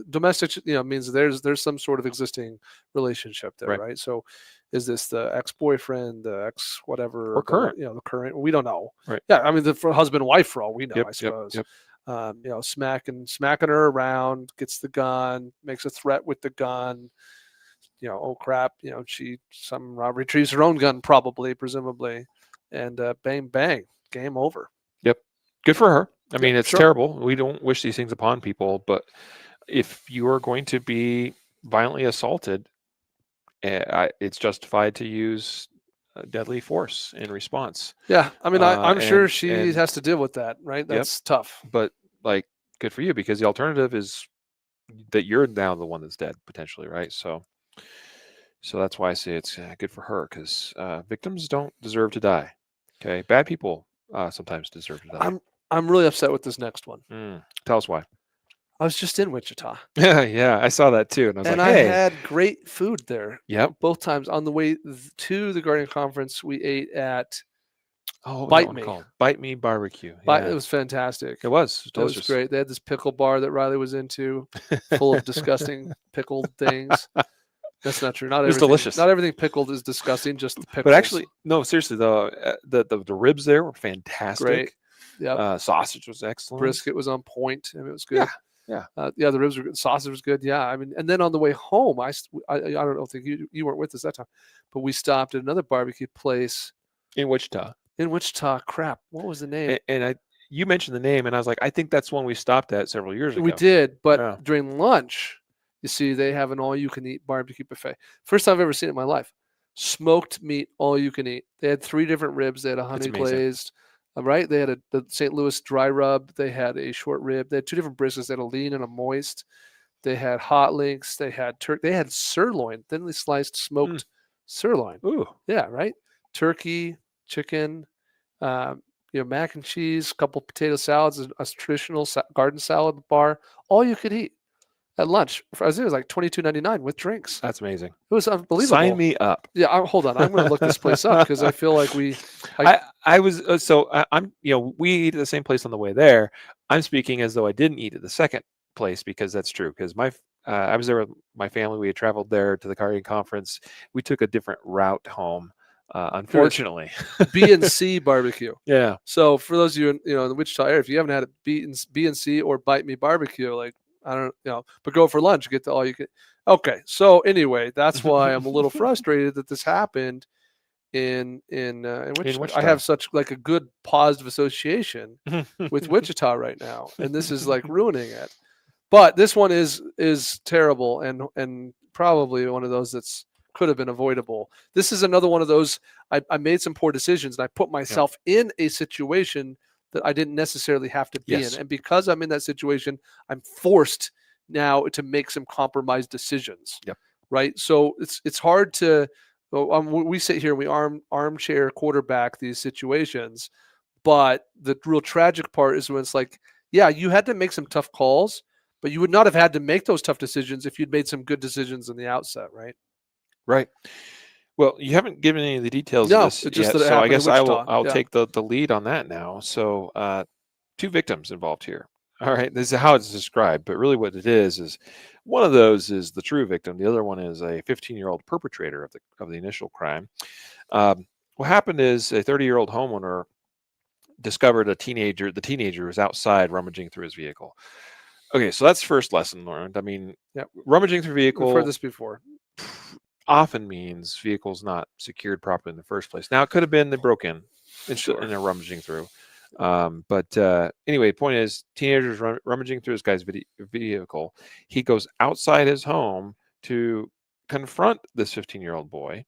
domestic. Means there's some sort of existing relationship there, right? So, is this the ex-boyfriend, the ex whatever, or current? The current. We don't know. Right. Yeah, I mean the husband and wife for all we know, I suppose. Yep. Smacking her around, gets the gun, makes a threat with the gun. Oh crap, some retrieves her own gun, presumably, and bang bang, game over. Yep. Good for her. I mean, it's terrible. We don't wish these things upon people, but if you are going to be violently assaulted, it's justified to use deadly force in response. Yeah, I mean, I'm sure she has to deal with that, right? That's tough. But good for you, because the alternative is that you're now the one that's dead potentially, right? So that's why I say it's good for her, because victims don't deserve to die. Okay, bad people sometimes deserve to die. I'm really upset with this next one. Tell us why. I was just in Wichita. Yeah, I saw that too, and I was like, hey. I had great food there. Yep. Both times on the way to the Guardian Conference, we ate at Bite Me Barbecue. Yeah. It was fantastic. It was delicious. It was great. They had this pickle bar that Riley was into, full of disgusting pickled things. That's not true. It's delicious. Not everything pickled is disgusting. Just the pickles. But actually, no, seriously, the ribs there were fantastic. Great. Yeah. Sausage was excellent. Brisket was on point. I mean, it was good. Yeah. The ribs were good. Sausage was good. Yeah. I mean, and then on the way home, I don't know, think you weren't with us that time, but we stopped at another barbecue place in Wichita. Crap. What was the name? And you mentioned the name, and I was like, I think that's one we stopped at several years ago. We did, but during lunch, you see, they have an all-you-can-eat barbecue buffet. First time I've ever seen it in my life. Smoked meat, all-you-can-eat. They had 3 different ribs. They had a honey glazed. Right? They had the St. Louis dry rub. They had a short rib. They had 2 different briskets. They had a lean and a moist. They had hot links. They had They had sirloin, thinly sliced smoked sirloin. Ooh. Yeah, right? Turkey, chicken, mac and cheese, a couple potato salads, a traditional garden salad bar. All you could eat at lunch. It was like $22.99 with drinks. That's amazing. It was unbelievable. Sign me up. Yeah, hold on. I'm going to look this place up, because I feel like I'm we eat at the same place on the way there. I'm speaking as though I didn't eat at the second place, because that's true. Because I was there with my family. We had traveled there to the Guardian Conference. We took a different route home. Unfortunately, B&C barbecue. Yeah. So for those of you in the Wichita area, if you haven't had a B&C or Bite Me barbecue, I don't but go for lunch, get all you can. Okay. So anyway, that's why I'm a little frustrated that this happened in Wichita. I have such a good positive association with Wichita right now, and this is ruining it. But this one is terrible, and probably one of those that's could have been avoidable. This is another one of those. I made some poor decisions, and I put myself in a situation that I didn't necessarily have to be in. And because I'm in that situation, I'm forced now to make some compromised decisions. Yep. Right. So it's hard to, we sit here and we armchair quarterback these situations. But the real tragic part is when it's you had to make some tough calls, but you would not have had to make those tough decisions if you'd made some good decisions in the outset. Right. Right. Well, you haven't given any of the details of this yet, so I guess I'll take the lead on that now. So 2 victims involved here. All right, this is how it's described, but really what it is one of those is the true victim. The other one is a 15-year-old perpetrator of the initial crime. What happened is a 30-year-old homeowner discovered the teenager was outside rummaging through his vehicle. Okay, so that's first lesson learned. I mean, rummaging through vehicle. We've heard this before. Often means vehicles not secured properly in the first place. Now, it could have been they broke in and they're rummaging through. But anyway, point is, teenagers rummaging through this guy's vehicle. He goes outside his home to confront this 15-year-old boy.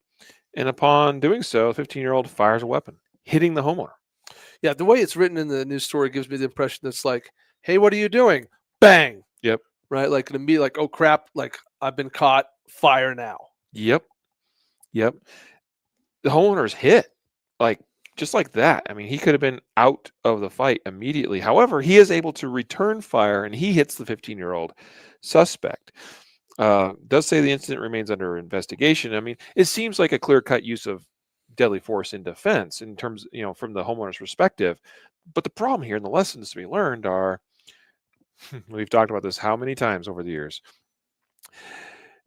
And upon doing so, the 15-year-old fires a weapon, hitting the homeowner. Yeah, the way it's written in the news story gives me the impression that's hey, what are you doing? Bang. Yep. Right? To me, oh crap, I've been caught, fire now. Yep. The homeowner's hit, just like that. I mean, he could have been out of the fight immediately. However, he is able to return fire, and he hits the 15-year-old suspect. Does say the incident remains under investigation. I mean, it seems like a clear-cut use of deadly force in defense in terms, from the homeowner's perspective. But the problem here and the lessons to be learned are, we've talked about this how many times over the years.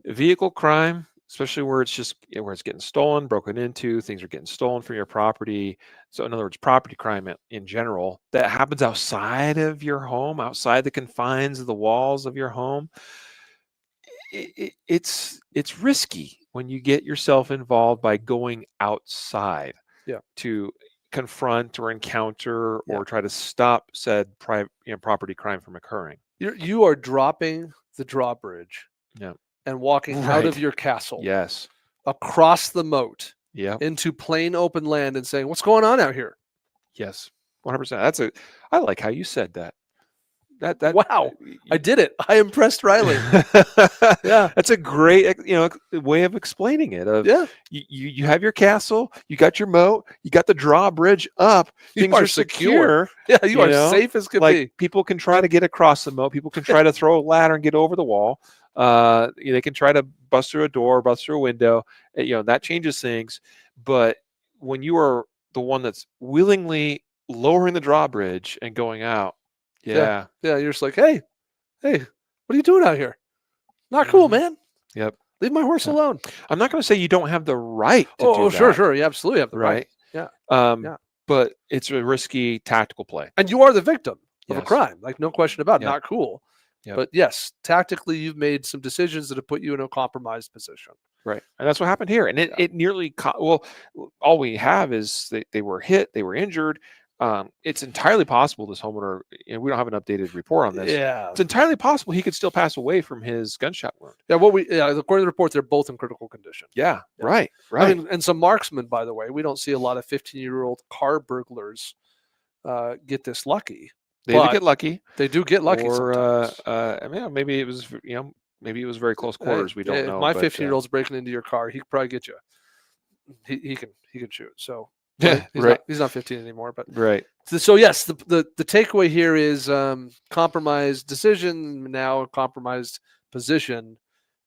Vehicle crime, especially where it's getting stolen, broken into, things are getting stolen from your property. So in other words, property crime in general that happens outside of your home, outside the confines of the walls of your home. It's risky when you get yourself involved by going outside to confront or encounter or try to stop said property crime from occurring. You are dropping the drawbridge and walking out of your castle across the moat into plain open land and saying, what's going on out here? Yes, 100%. I like how you said that. Wow, I did it. I impressed Riley. That's a great way of explaining it. You have your castle, you got your moat, you got the drawbridge up. Things are secure. Yeah, you are safe as can be. People can try to get across the moat. People can try to throw a ladder and get over the wall. They can try to bust through a door, bust through a window. That changes things. But when you are the one that's willingly lowering the drawbridge and going out. Yeah, you're just like, hey, what are you doing out here? Not cool, man. Yep. Leave my horse alone. I'm not going to say you don't have the right to do that. Sure. You absolutely have the right. Yeah. But it's a risky tactical play. And you are the victim of a crime. Like, no question about it. Not cool. Yep. But yes, tactically, you've made some decisions that have put you in a compromised position. Right. And that's what happened here. And it nearly, all we have is they were hit, they were injured. It's entirely possible this homeowner, and we don't have an updated report on this. Yeah, it's entirely possible he could still pass away from his gunshot wound. Yeah, according to the report, they're both in critical condition. Yeah. Right. I mean, and some marksmen, by the way, we don't see a lot of 15-year-old car burglars get this lucky. They do get lucky. They do get lucky. Or maybe it was maybe it was very close quarters. We don't know. If my 15-year-old's breaking into your car, he could probably get you. He can shoot. So. Yeah, he's not 15 anymore, but So yes, the takeaway here is compromised decision, now a compromised position,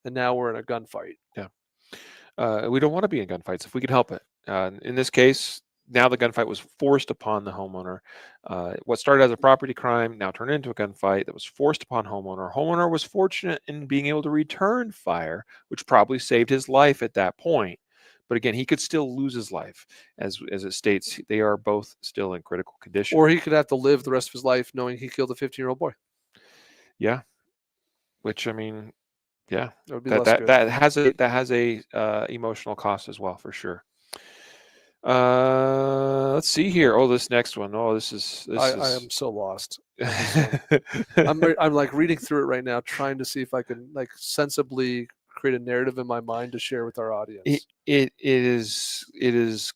and now we're in a gunfight. Yeah, we don't want to be in gunfights if we can help it. In this case, now the gunfight was forced upon the homeowner. What started as a property crime now turned into a gunfight that was forced upon homeowner. Homeowner was fortunate in being able to return fire, which probably saved his life at that point. But again, he could still lose his life. As it states, they are both still in critical condition. Or he could have to live the rest of his life knowing he killed a 15-year-old boy. Yeah. Which, I mean, yeah. That has a emotional cost as well, for sure. Let's see here. Oh, this next one. Oh, I am so lost. I'm like reading through it right now, trying to see if I can like sensibly create a narrative in my mind to share with our audience. It is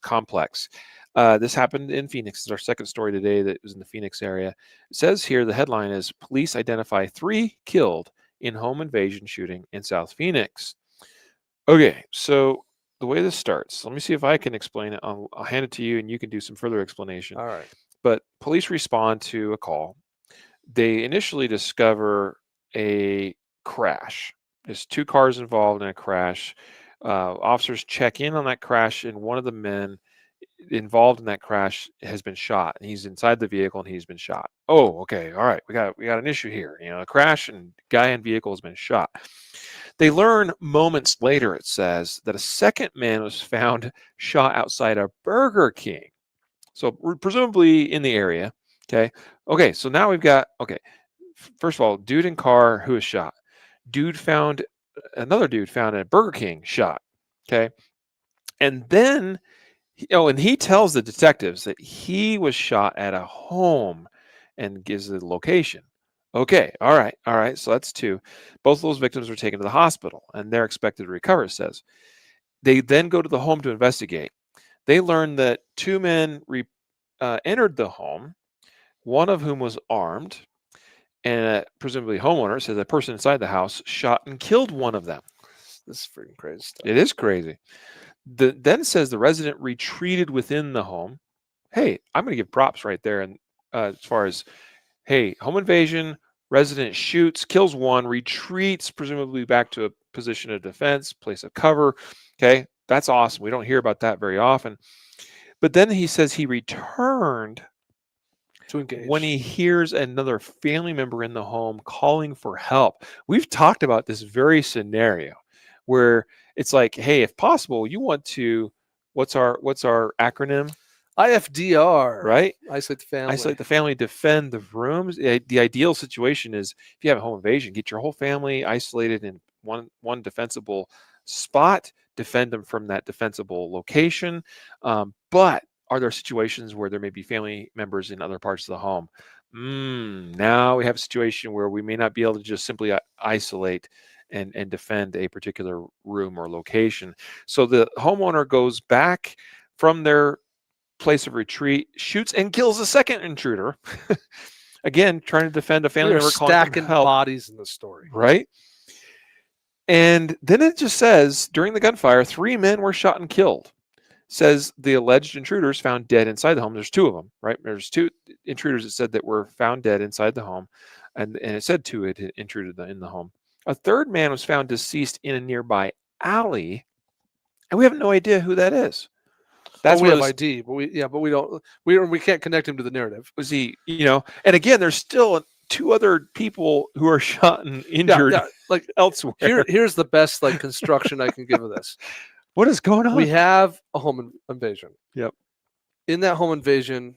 complex. This happened in Phoenix. It's our second story today that was in the Phoenix area. It says here, the headline is, police identify 3 killed in home invasion shooting in South Phoenix. Okay, so the way this starts, let me see if I can explain it. I'll hand it to you and you can do some further explanation. All right. But police respond to a call. They initially discover a crash. There's 2 cars involved in a crash. Officers check in on that crash, and one of the men involved in that crash has been shot. And he's inside the vehicle, and he's been shot. Oh, okay, all right, we got an issue here. A crash, and guy in vehicle has been shot. They learn moments later, it says, that a second man was found shot outside a Burger King, so presumably in the area. Okay, so now we've got first of all, dude in car who was shot. Another dude found at Burger King shot. Okay. And then, he tells the detectives that he was shot at a home and gives the location. Okay. All right. So that's 2. Both of those victims were taken to the hospital and they're expected to recover, it says. They then go to the home to investigate. They learn that 2 men entered the home, one of whom was armed. And presumably homeowner says a person inside the house shot and killed one of them. This is freaking crazy stuff. It is crazy. Then says the resident retreated within the home. Hey, I'm going to give props right there. And as far as, hey, home invasion, Resident shoots, kills one, retreats, presumably back to a position of defense, place of cover. Okay, that's awesome. We don't hear about that very often. But then he says he returned To engage. when he hears another family member in the home calling for help. We've talked about this very scenario where it's like, hey, if possible, you want to, what's our acronym? IFDR. Right? Isolate the family. Isolate the family, defend the rooms. The ideal situation is if you have a home invasion, get your whole family isolated in one defensible spot, defend them from that defensible location. But are there situations where there may be family members in other parts of the home? Now we have a situation where we may not be able to just simply isolate and defend a particular room or location. So the homeowner goes back from their place of retreat, shoots and kills a second intruder. Again, trying to defend a family member calling for stacking help. bodies in the story. Right? And then it just says, during the gunfire, 3 men were shot and killed. Says the alleged intruders found dead inside the home. There's 2 of them, right? There's 2 intruders that said that were found dead inside the home. And it said 2 had intruded in the home. A third man was found deceased in a nearby alley. And we have no idea who that is. That's we have ID, but we don't. We can't connect him to the narrative. Was he? And again, there's still 2 other people who are shot and injured, like elsewhere. Here's the best construction I can give of this. What is going on? We have a home invasion. Yep. In that home invasion,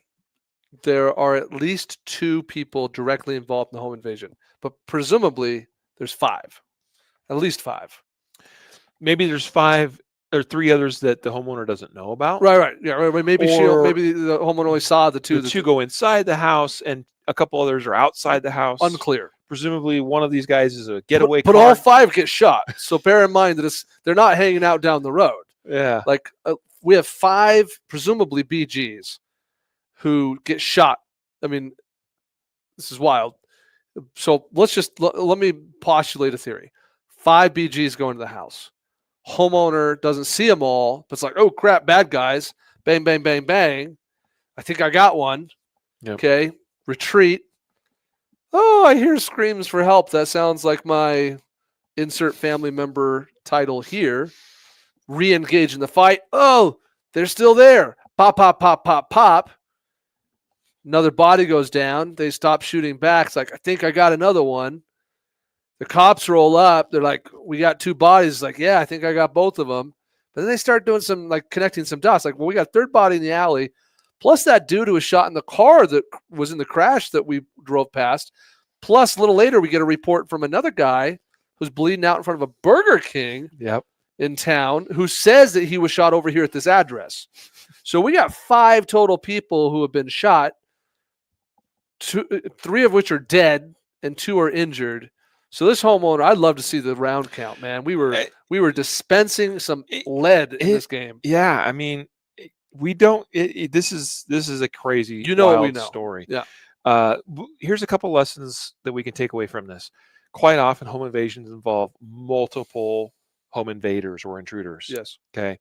there are at least 2 people directly involved in the home invasion, but presumably there's 5, at least 5. Maybe there's 5 or 3 others that the homeowner doesn't know about. Right. Yeah. Right. Maybe the homeowner only saw the 2. The 2 go inside the house, and a couple others are outside the house. Unclear. Presumably, one of these guys is a getaway. But all 5 get shot. So bear in mind that they're not hanging out down the road. Yeah. Like we have 5 presumably BGs who get shot. I mean, this is wild. So let me postulate a theory. 5 BGs go into the house. Homeowner doesn't see them all, but it's like, oh crap, bad guys. Bang, bang, bang, bang. I think I got one. Yep. Okay. Retreat. Oh, I hear screams for help. That sounds like my insert family member title here. Re-engage in the fight. Oh, they're still there. Pop, pop, pop, pop, pop. Another body goes down. They stop shooting back. It's like, I think I got another one. The cops roll up. They're like, we got 2 bodies. It's like, yeah, I think I got both of them. But then they start doing some, connecting some dots. Like, well, we got a 3rd body in the alley, plus that dude who was shot in the car that was in the crash that we drove past. Plus, a little later, we get a report from another guy who's bleeding out in front of a Burger King in town who says that he was shot over here at this address. So we got 5 total people who have been shot, 3 of which are dead and 2 are injured. So this homeowner, I'd love to see the round count, man. We were dispensing some lead in this game. Yeah, I mean, we don't. This is a crazy, wild story. Yeah. Here's a couple lessons that we can take away from this. Quite often, home invasions involve multiple home invaders or intruders. Yes. Okay.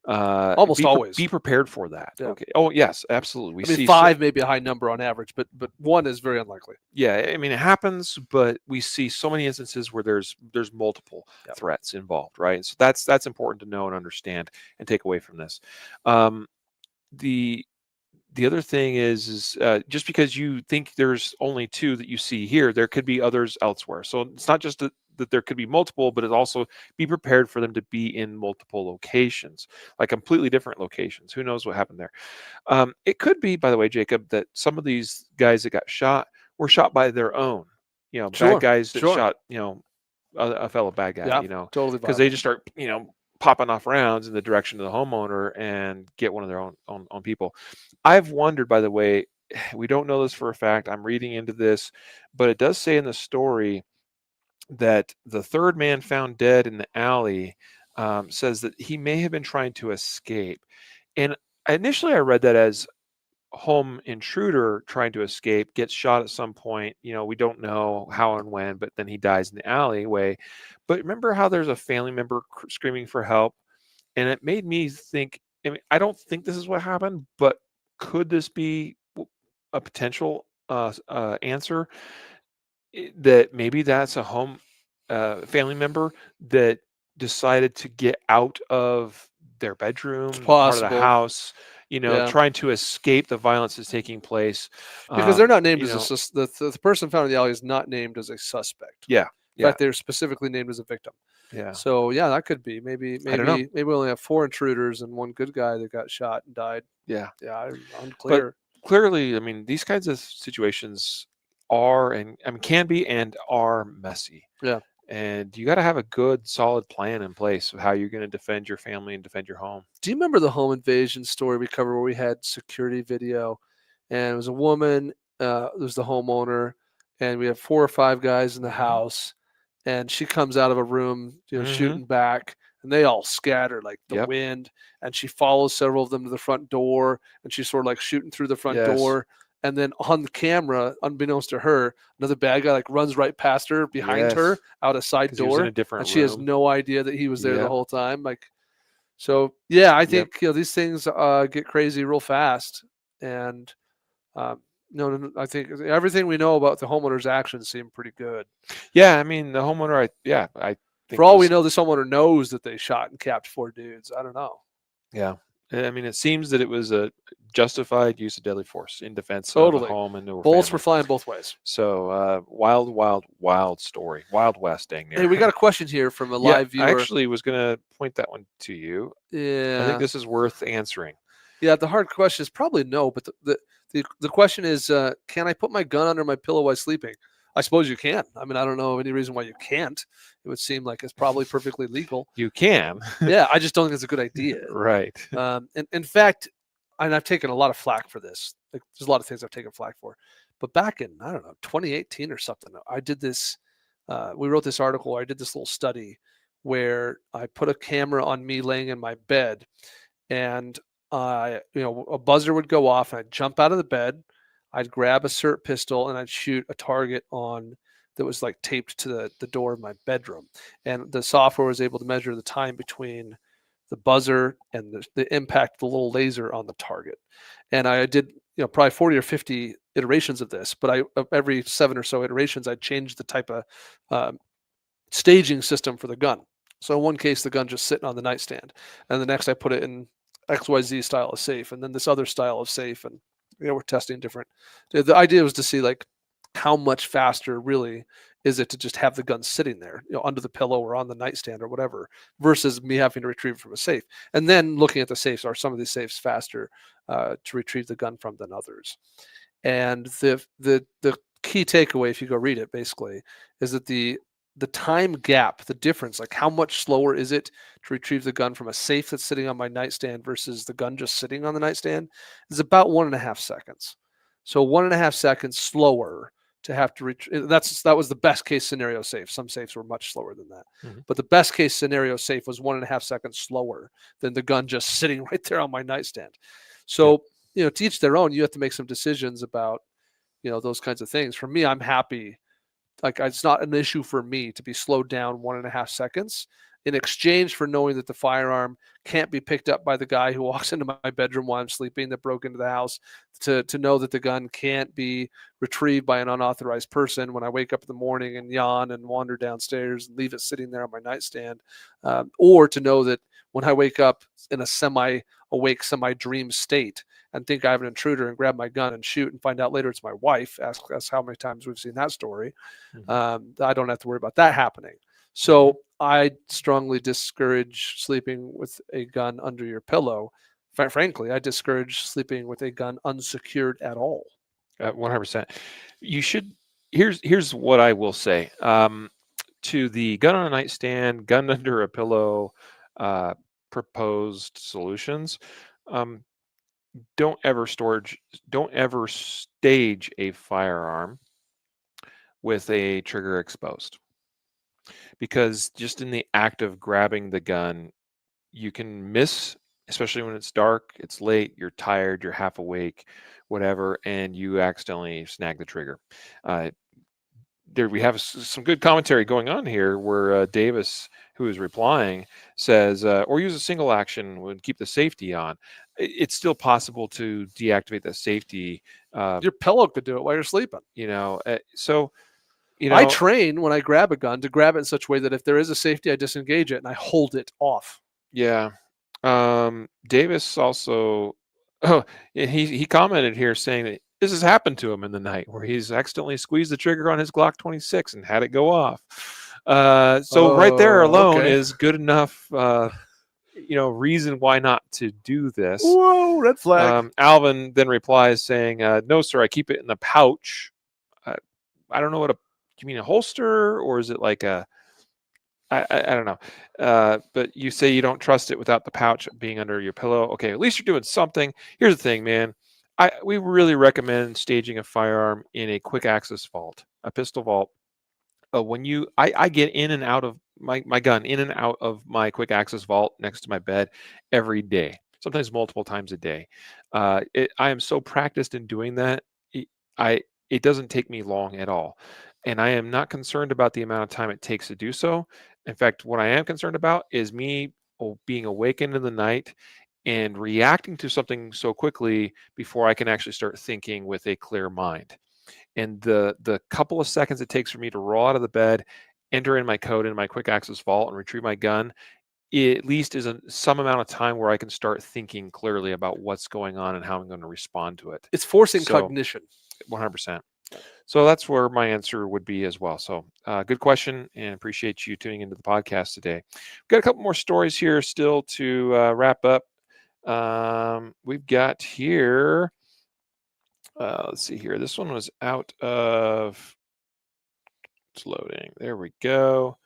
Almost always. Be prepared for that. Yeah. Okay. Oh, yes, absolutely. We see 5 may be a high number on average, but 1 is very unlikely. Yeah, I mean, it happens, but we see so many instances where there's multiple threats involved, right? So that's important to know and understand and take away from this. The other thing is just because you think there's only 2 that you see here, there could be others elsewhere. So it's not just that there could be multiple, but it also be prepared for them to be in multiple locations, like completely different locations. Who knows what happened there? It could be, by the way, Jacob, that some of these guys that got shot were shot by their own, bad guys that shot, a fellow bad guy, totally, because they just start, popping off rounds in the direction of the homeowner and get one of their own people. I've wondered, by the way, we don't know this for a fact. I'm reading into this, but it does say in the story that the 3rd man found dead in the alley says that he may have been trying to escape. And initially I read that as home intruder trying to escape, gets shot at some point. We don't know how and when, but then he dies in the alleyway. But remember how there's a family member screaming for help? And it made me think, I don't think this is what happened, but could this be a potential answer? that maybe that's a family member that decided to get out of their It's bedroom, part of the possible. house, Yeah, trying to escape the violence that's taking place. because they're not named You as know, the person found in the alley is not named as a suspect. yeah, In yeah, fact, they're specifically named as a victim. yeah. So yeah, that could be I don't know. maybe we only have 4 intruders and 1 good guy that got shot and died. Yeah, Yeah, but unclear. clearly, I mean, these kinds of situations are and I mean can be and are messy. Yeah. And you got to have a good, solid plan in place of how you're going to defend your family and defend your home. Do you remember the home invasion story we covered where we had security video, and it was a woman, it was the homeowner, and we have 4 or 5 guys in the Hmm. house, and she comes out of a room, Hmm. shooting back, and they all scatter like the Yep. wind, and she follows several of them to the front door, and she's sort of like shooting through the front Yes. door, and then on the camera, unbeknownst to her, another bad guy like runs right past her behind her Yes. out a side Because he was in door, a different and she has room. no idea that he was there the Yep. whole time. Like, so yeah, I Yep. think these things get crazy real fast, and no, I think everything we know about the homeowner's actions seem pretty good. Yeah. I mean, the homeowner, I For think all we was, know, this homeowner knows that they shot and capped 4 dudes. I don't know. yeah. I mean, it seems that it was a justified use of deadly force in defense of a Totally, home and or bullets were family. flying both ways. So, wild, wild, wild story. Wild West, dang Hey, near. we got a question here from a Yeah. live I viewer. actually was going to point that one to you. I think Yeah, this is worth answering. yeah. The hard question is probably no, but the question is, can I put my gun under my pillow while sleeping? I suppose you can. I mean, I don't know of any reason why you can't. It would seem like it's probably perfectly legal. You can. Yeah, I just don't think it's a good idea. Right. And in fact, and I've taken a lot of flack for this. Like, there's a lot of things I've taken flack for. But back in, I don't know, 2018 or something, I did this. We wrote this article. I did this little study where I put a camera on me laying in my bed, and a buzzer would go off, and I'd jump out of the bed. I'd grab a SIRT pistol and I'd shoot a target on that was like taped to the door of my bedroom. And the software was able to measure the time between the buzzer and the impact of the little laser on the target. And I did, probably 40 or 50 iterations of this, but every 7 or so iterations, I'd change the type of staging system for the gun. So in one case, the gun just sitting on the nightstand, and the next I put it in XYZ style of safe, and then this other style of safe, and we're testing different. The idea was to see like how much faster really is it to just have the gun sitting there, under the pillow or on the nightstand or whatever, versus me having to retrieve it from a safe. And then looking at the safes, are some of these safes faster to retrieve the gun from than others? And the key takeaway, if you go read it, basically, is that the time gap, the difference, like how much slower is it to retrieve the gun from a safe that's sitting on my nightstand versus the gun just sitting on the nightstand, is about 1.5 seconds. So 1.5 seconds slower to have to retrieve. That was the best case scenario safe. Some safes were much slower than that, Mhm. but the best case scenario safe was 1.5 seconds slower than the gun just sitting right there on my nightstand. Yep. So to each their own. You have to make some decisions about those kinds of things. For me, I'm happy. Like, it's not an issue for me to be slowed down 1.5 seconds in exchange for knowing that the firearm can't be picked up by the guy who walks into my bedroom while I'm sleeping that broke into the house, to know that the gun can't be retrieved by an unauthorized person when I wake up in the morning and yawn and wander downstairs and leave it sitting there on my nightstand, or to know that when I wake up in a semi-awake, semi-dream state and think I have an intruder and grab my gun and shoot and find out later it's my wife. Ask us how many times we've seen that story. Mhm. I don't have to worry about that happening. Mhm. So I strongly discourage sleeping with a gun under your pillow. Frankly, I discourage sleeping with a gun unsecured at all. 100%. You should. Here's what I will say. To the gun on a nightstand, gun under a pillow, uh, proposed solutions. Um, don't ever stage a firearm with a trigger exposed, because just in the act of grabbing the gun, you can miss, especially when it's dark, it's late, you're tired, you're half awake, whatever, and you accidentally snag the trigger. Uh, there we have some good commentary going on here where Davis, who is replying, says, or use a single action and keep the safety on. It's still possible to deactivate the safety. Uh, Your pillow could do it while you're sleeping. so I train when I grab a gun to grab it in such a way that if there is a safety, I disengage it and I hold it off. Yeah. Davis also, he commented here saying that this has happened to him in the night where he's accidentally squeezed the trigger on his Glock 26 and had it go off. So right there alone is good enough, reason why not to do this. Whoa, red flag. Alvin then replies saying, "No, sir, I keep it in the pouch." I don't know you mean a holster, or is it like a? I don't know. But you say you don't trust it without the pouch being under your pillow. Okay, at least you're doing something. Here's the thing, man. We really recommend staging a firearm in a quick access vault, a pistol vault. I get in and out of my gun, in and out of my quick access vault next to my bed every day, sometimes multiple times a day. I am so practiced in doing that. It doesn't take me long at all. And I am not concerned about the amount of time it takes to do so. In fact, what I am concerned about is me being awakened in the night and reacting to something so quickly before I can actually start thinking with a clear mind. And the couple of seconds it takes for me to roll out of the bed, enter in my code in my quick access vault, and retrieve my gun, it at least is some amount of time where I can start thinking clearly about what's going on and how I'm going to respond to it. It's forcing cognition. 100%. So that's where my answer would be as well. So good question, and appreciate you tuning into the podcast today. We've got a couple more stories here still to wrap up. We've got here, let's see here. This one was out of, it's loading. There we go.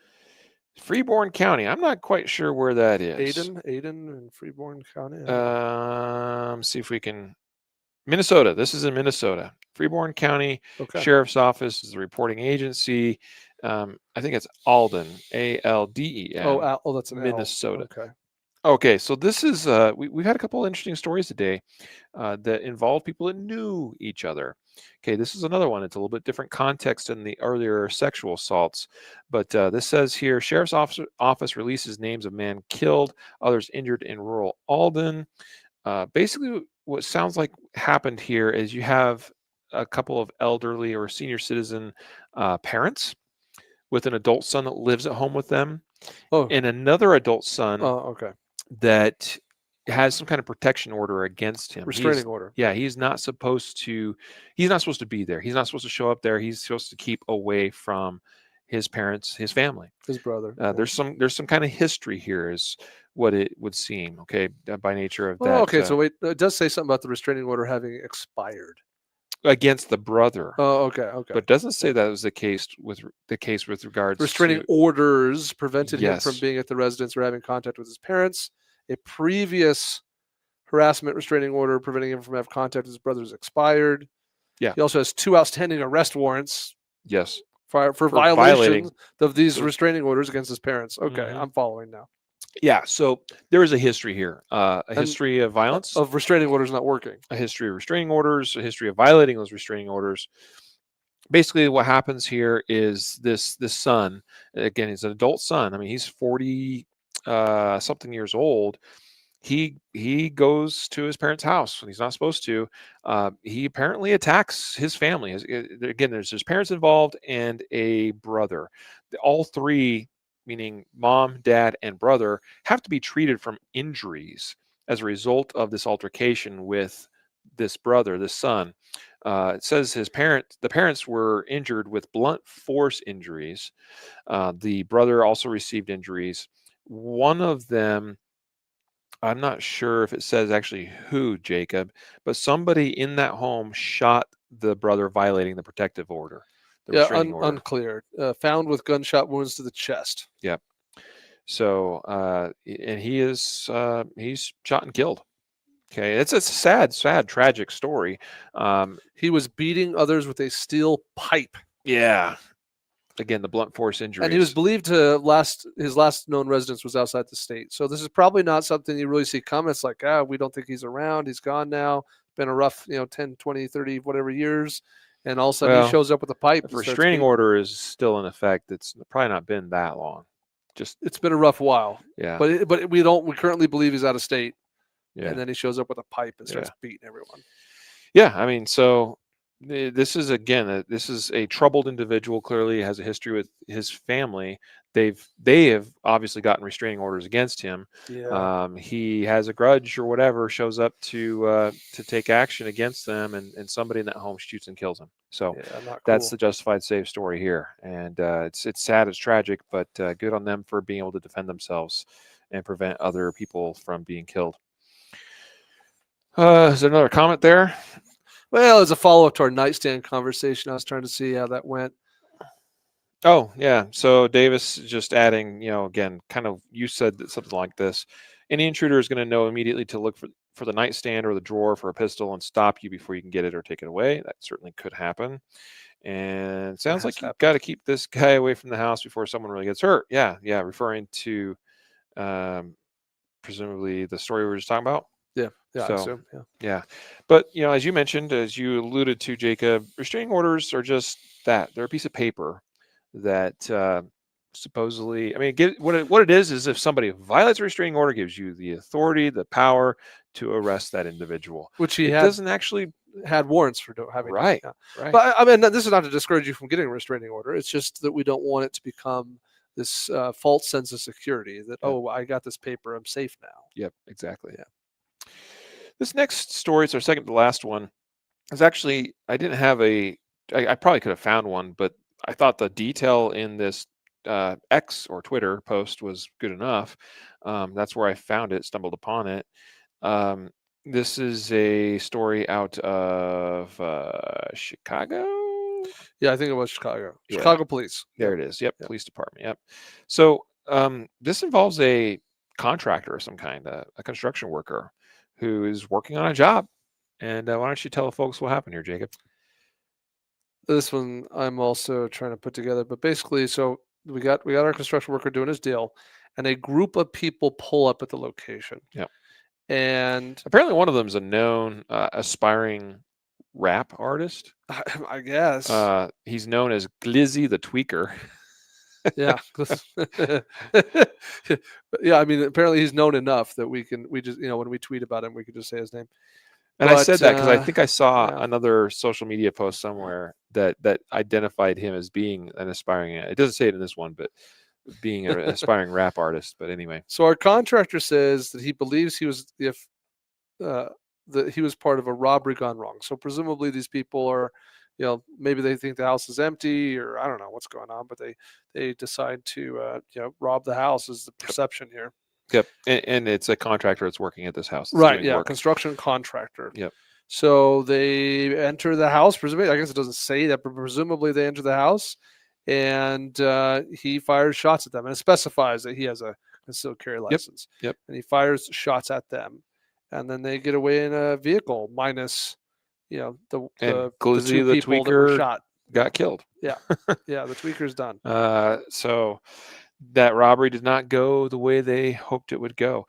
Freeborn County. I'm not quite sure where that is. Aden and Freeborn County. See if we can. Minnesota. This is in Minnesota. Freeborn County Sheriff's Office is the reporting agency. I think it's Alden, Alden. Oh, that's an Minnesota. L. Okay, so this is we've had a couple of interesting stories today that involve people that knew each other. Okay, this is another one. It's a little bit different context than the earlier sexual assaults, but this says here, Sheriff's Office releases names of man killed, others injured in rural Alden. Basically, what sounds like happened here is you have a couple of elderly or senior citizen parents with an adult son that lives at home with them, and another adult son that has some kind of protection order against him. Restraining order. Yeah, he's not supposed to be there. He's not supposed to show up there. He's supposed to keep away from his parents, his family, his brother. There's some kind of history here, is what it would seem. Okay, by nature of that. Okay, so wait, it does say something about the restraining order having expired against the brother. Oh, okay. But it doesn't say that was the case with regards restraining to orders prevented him from being at the residence or having contact with his parents. A previous harassment restraining order preventing him from having contact with his brother is expired. Yeah. He also has 2 outstanding arrest warrants. Yes. For violation of these restraining orders against his parents. Okay, I'm following now. Yeah, so there is a history here, history of violence, of restraining orders not working, a history of restraining orders, a history of violating those restraining orders. Basically, what happens here is this son, again, he's an adult son. I mean, he's 40 something years old. He goes to his parents' house when he's not supposed to. He apparently attacks his family. Again, there's his parents involved and a brother. All three, meaning mom, dad, and brother, have to be treated from injuries as a result of this altercation with this brother, this son. It says the parents were injured with blunt force injuries. The brother also received injuries. One of them, I'm not sure if it says actually who, Jacob, but somebody in that home shot the brother, violating the protective order. Unclear. Found with gunshot wounds to the chest. Yep. So, and he's shot and killed. Okay, it's a sad, tragic story. He was beating others with a steel pipe. Yeah. Again, the blunt force injuries. And he was believed to his last known residence was outside the state. So this is probably not something you really see comments like, we don't think he's around. He's gone now. Been a rough, 10, 20, 30, whatever years. And all of a sudden he shows up with a pipe. If a restraining order is still in effect, it's probably not been that long. It's been a rough while. Yeah. But we currently believe he's out of state. Yeah. And then he shows up with a pipe and starts beating everyone. Yeah. I mean, so This is again, this is a troubled individual. Clearly, has a history with his family. They have obviously gotten restraining orders against him. Yeah. He has a grudge or whatever. Shows up to take action against them, and somebody in that home shoots and kills him. So Yeah, not that's cool. the justified save story here, and it's sad, it's tragic, but good on them for being able to defend themselves and prevent other people from being killed. Is there another comment there? Well, as a follow-up to our nightstand conversation, I was trying to see how that went. Oh, yeah. So Davis just adding, again, kind of you said something like this. Any intruder is going to know immediately to look for the nightstand or the drawer for a pistol and stop you before you can get it or take it away. That certainly could happen. And it sounds has like you've happened. got to keep this guy away from the house before someone really gets hurt. Yeah, referring to presumably the story we were just talking about. Yeah, I So, assume. Yeah. yeah. But, as you mentioned, as you alluded to, Jacob, restraining orders are just that. They're a piece of paper that supposedly, I mean, what it is if somebody violates a restraining order, gives you the authority, the power to arrest that individual. Which he It doesn't actually. had warrants for having done. Right, Yeah. right. But I mean, this is not to discourage you from getting a restraining order. It's just that we don't want it to become this false sense of security that, Yep. oh, I got this paper, I'm safe now. Yep, exactly. Yeah. This next story, it's our second to last one, is actually, I didn't have I probably could have found one, but I thought the detail in this X or Twitter post was good enough. That's where I found it, stumbled upon it. This is a story out of Chicago. Yeah, I think it was Chicago. Yeah. Chicago police. There it is. Yep, police department. Yep. So this involves a contractor of some kind, a construction worker who is working on a job. And why don't you tell the folks what happened here, Jacob? This one I'm also trying to put together, but basically, so we got our construction worker doing his deal, and a group of people pull up at the location. Yep. And Apparently, one of them is a known aspiring rap artist. I guess. He's known as Glizzy the Tweaker. Yeah. Yeah, I mean, apparently he's known enough that we just, when we tweet about him, we could just say his name. And I said that because I think I saw yeah. another social media post somewhere that identified him as being an aspiring. It doesn't say it in this one, but being an aspiring rap artist. But anyway, So our contractor says that he believes he was that he was part of a robbery gone wrong. So presumably these people are, maybe they think the house is empty, or I don't know what's going on, but they decide to rob the house is the perception here. Yep, and it's a contractor that's working at this house. Right, yeah, work. Construction contractor. Yep. So they enter the house, presumably, I guess it doesn't say that, but presumably they enter the house, and he fires shots at them, and it specifies that he has a concealed carry license. Yep. And he fires shots at them, and then they get away in a vehicle, minus, the Glizzy two people that were shot. Got killed. Yeah, yeah, the tweaker's done. So that robbery did not go the way they hoped it would go.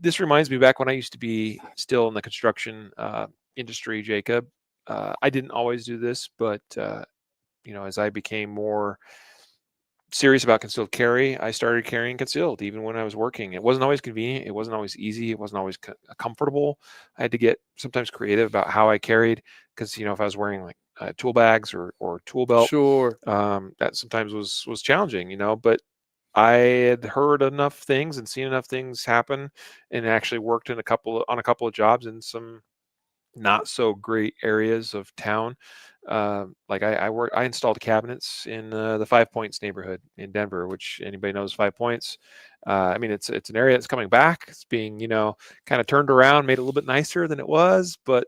This reminds me back when I used to be still in the construction industry, Jacob. I didn't always do this, but as I became more serious about concealed carry, I started carrying concealed even when I was working. It wasn't always convenient. It wasn't always easy. It wasn't always comfortable. I had to get sometimes creative about how I carried, because if I was wearing like tool bags or tool belt, Sure, that sometimes was challenging, but I had heard enough things and seen enough things happen, and actually worked on a couple of jobs in some not so great areas of town. Like I installed cabinets in the 5 Points neighborhood in Denver, which anybody knows 5 Points. I mean, it's an area that's coming back. It's being, kind of turned around, made a little bit nicer than it was, but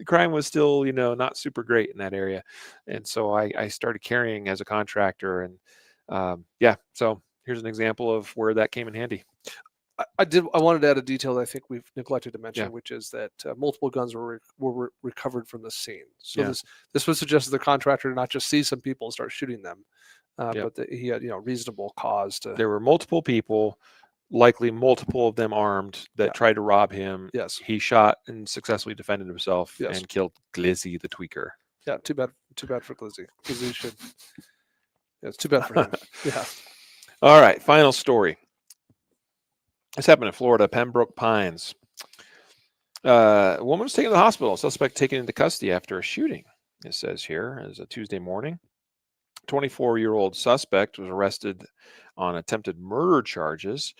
crime was still, not super great in that area. And so I started carrying as a contractor, and so here's an example of where that came in handy. I wanted to add a detail that I think we've neglected to mention, which is that multiple guns were recovered from the scene. So this would suggest the contractor to not just see some people and start shooting them, but that he had reasonable cause to. There were multiple people, likely multiple of them armed, that tried to rob him. Yes, he shot and successfully defended himself and killed Glizzy the Tweaker. Yeah, too bad for Glizzy. Glizzy should. Yeah, it's too bad for him. Yeah. All right, final story. This happened in Florida, Pembroke Pines. A woman was taken to the hospital. Suspect taken into custody after a shooting. it says here, it was a Tuesday morning. 24-year-old suspect was arrested on attempted murder charges.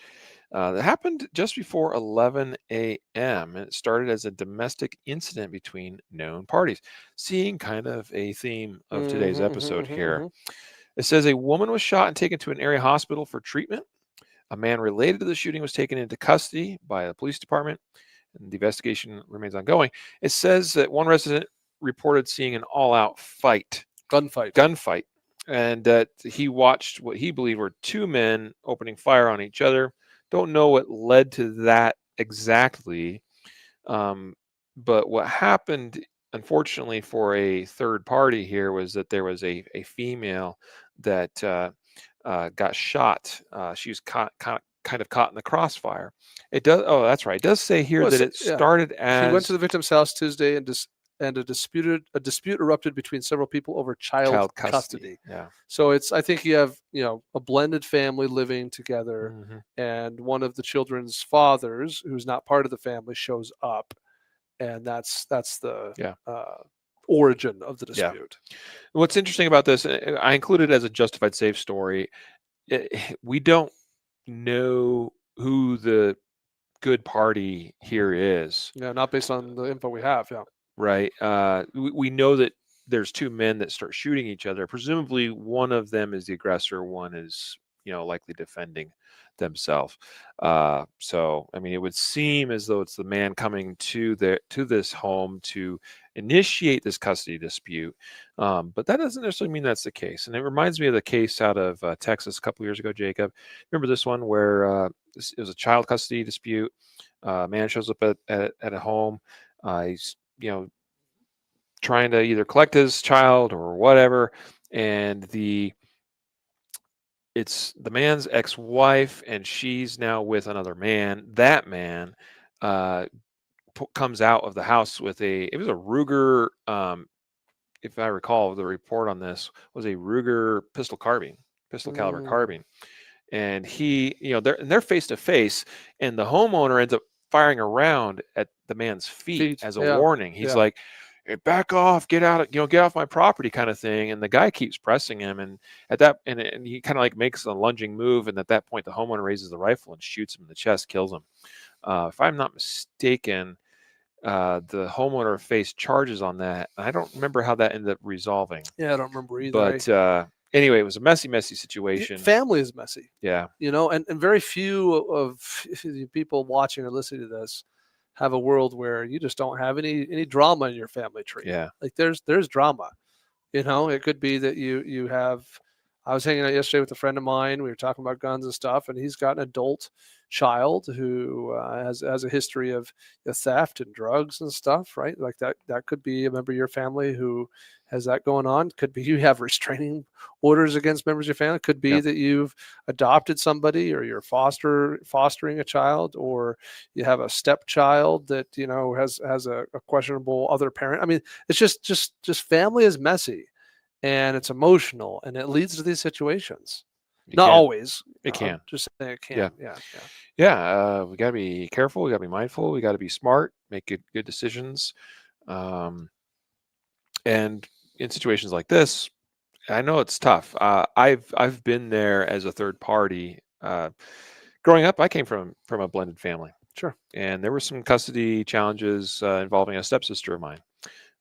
That happened just before 11 a.m. and it started as a domestic incident between known parties. Seeing kind of a theme of today's episode here. It says a woman was shot and taken to an area hospital for treatment. A man related to the shooting was taken into custody by the police department, and the investigation remains ongoing. It says that one resident reported seeing an all-out gunfight, and that he watched what he believed were two men opening fire on each other. Don't know what led to that exactly, but what happened, unfortunately, for a third party here was that there was a female that got shot. She was kind of caught in the crossfire. It does. Oh, that's right. It does say here that it started as he went to the victim's house Tuesday and a dispute erupted between several people over child custody. Yeah. So I think you have a blended family living together, and one of the children's fathers, who's not part of the family, shows up, and that's the origin of the dispute. Yeah. What's interesting about this, I included it as a justified save story. We don't know who the good party here is. Yeah, not based on the info we have. Yeah. Right. We know that there's two men that start shooting each other. Presumably, one of them is the aggressor. One is, likely defending themselves. So, I mean, it would seem as though it's the man coming to this home to initiate this custody dispute. But that doesn't necessarily mean that's the case. And it reminds me of the case out of Texas a couple years ago, Jacob. Remember this one where it was a child custody dispute. Man shows up at a home. He's trying to either collect his child or whatever, and it's the man's ex-wife, and she's now with another man. That man comes out of the house with it was a Ruger, if I recall, the report on this was a Ruger pistol caliber carbine, and they're face to face, and the homeowner ends up firing around at the man's feet as a warning. He's like, "Hey, back off, get off my property," kind of thing. And the guy keeps pressing him, and and he kind of like makes a lunging move, and at that point the homeowner raises the rifle and shoots him in the chest, kills him. If I'm not mistaken, the homeowner faced charges on that. I don't remember how that ended up resolving. Yeah, I don't remember either. But anyway, it was a messy situation. Family is messy. Yeah. And very few of the people watching or listening to this have a world where you just don't have any drama in your family tree. Yeah. Like there's drama. It could be that you have. I was hanging out yesterday with a friend of mine. We were talking about guns and stuff, and he's got an adult child who has a history of theft and drugs and stuff, right? Like that could be a member of your family who has that going on. Could be you have restraining orders against members of your family. Could be that you've adopted somebody, or you're fostering a child, or you have a stepchild that has a questionable other parent. I mean, it's just family is messy. And it's emotional, and it leads to these situations. Not always. It can. Just saying it can. Yeah. We got to be careful. We got to be mindful. We got to be smart. Make good decisions. And in situations like this, I know it's tough. I've been there as a third party. Growing up, I came from a blended family. Sure. And there were some custody challenges involving a stepsister of mine,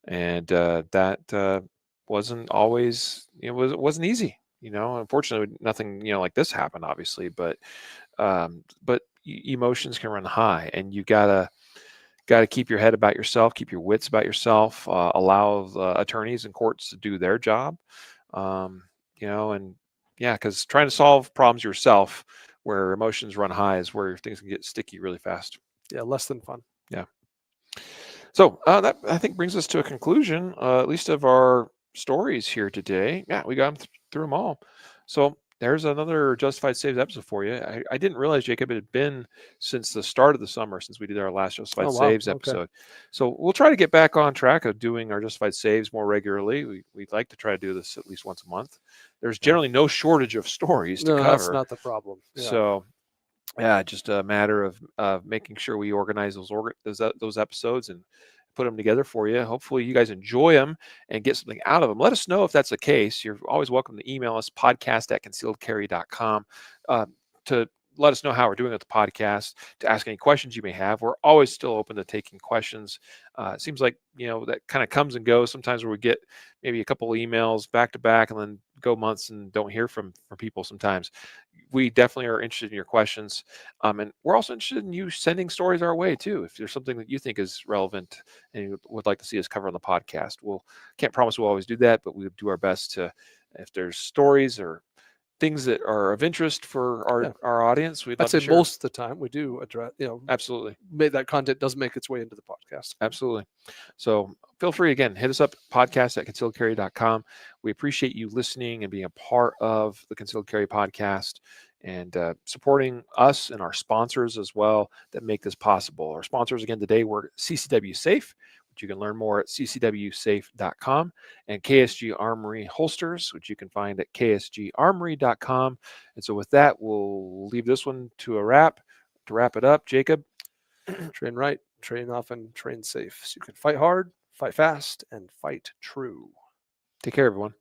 and that wasn't always, it wasn't easy. Unfortunately, nothing like this happened, obviously, but emotions can run high, and you gotta keep your head about yourself, keep your wits about yourself, allow attorneys and courts to do their job, because trying to solve problems yourself where emotions run high is where things can get sticky really fast. Yeah, less than fun. Yeah. So that, I think, brings us to a conclusion, at least of our stories here today. Yeah, we got through them all. So there's another Justified Saves episode for you. I didn't realize, Jacob, it had been since the start of the summer since we did our last Justified Saves episode. So we'll try to get back on track of doing our Justified Saves more regularly. We'd like to try to do this at least once a month. There's generally no shortage of stories to cover. That's not the problem. Yeah. So just a matter of making sure we organize those episodes and put them together for you. Hopefully you guys enjoy them and get something out of them. Let us know if that's the case. You're always welcome to email us, podcast@concealedcarry.com, to let us know how we're doing with the podcast, to ask any questions you may have. We're always still open to taking questions. It seems like, that kind of comes and goes sometimes, where we get maybe a couple of emails back to back and then go months and don't hear from people sometimes. We definitely are interested in your questions. And we're also interested in you sending stories our way too. If there's something that you think is relevant and you would like to see us cover on the podcast, can't promise we'll always do that, but we'll do our best to, if there's stories or things that are of interest for our audience, we'd I'd love to say share. most of the time we do address, Absolutely. that content does make its way into the podcast. Absolutely. So feel free, again, hit us up, podcast@concealedcarry.com. We appreciate you listening and being a part of the Concealed Carry podcast, and supporting us and our sponsors as well that make this possible. Our sponsors again today were CCW Safe, which you can learn more at ccwsafe.com, and KSG Armory Holsters, which you can find at ksgarmory.com. And so with that, we'll leave this one to wrap it up. Jacob? Train right, train often, train safe. So you can fight hard, fight fast, and fight true. Take care, everyone.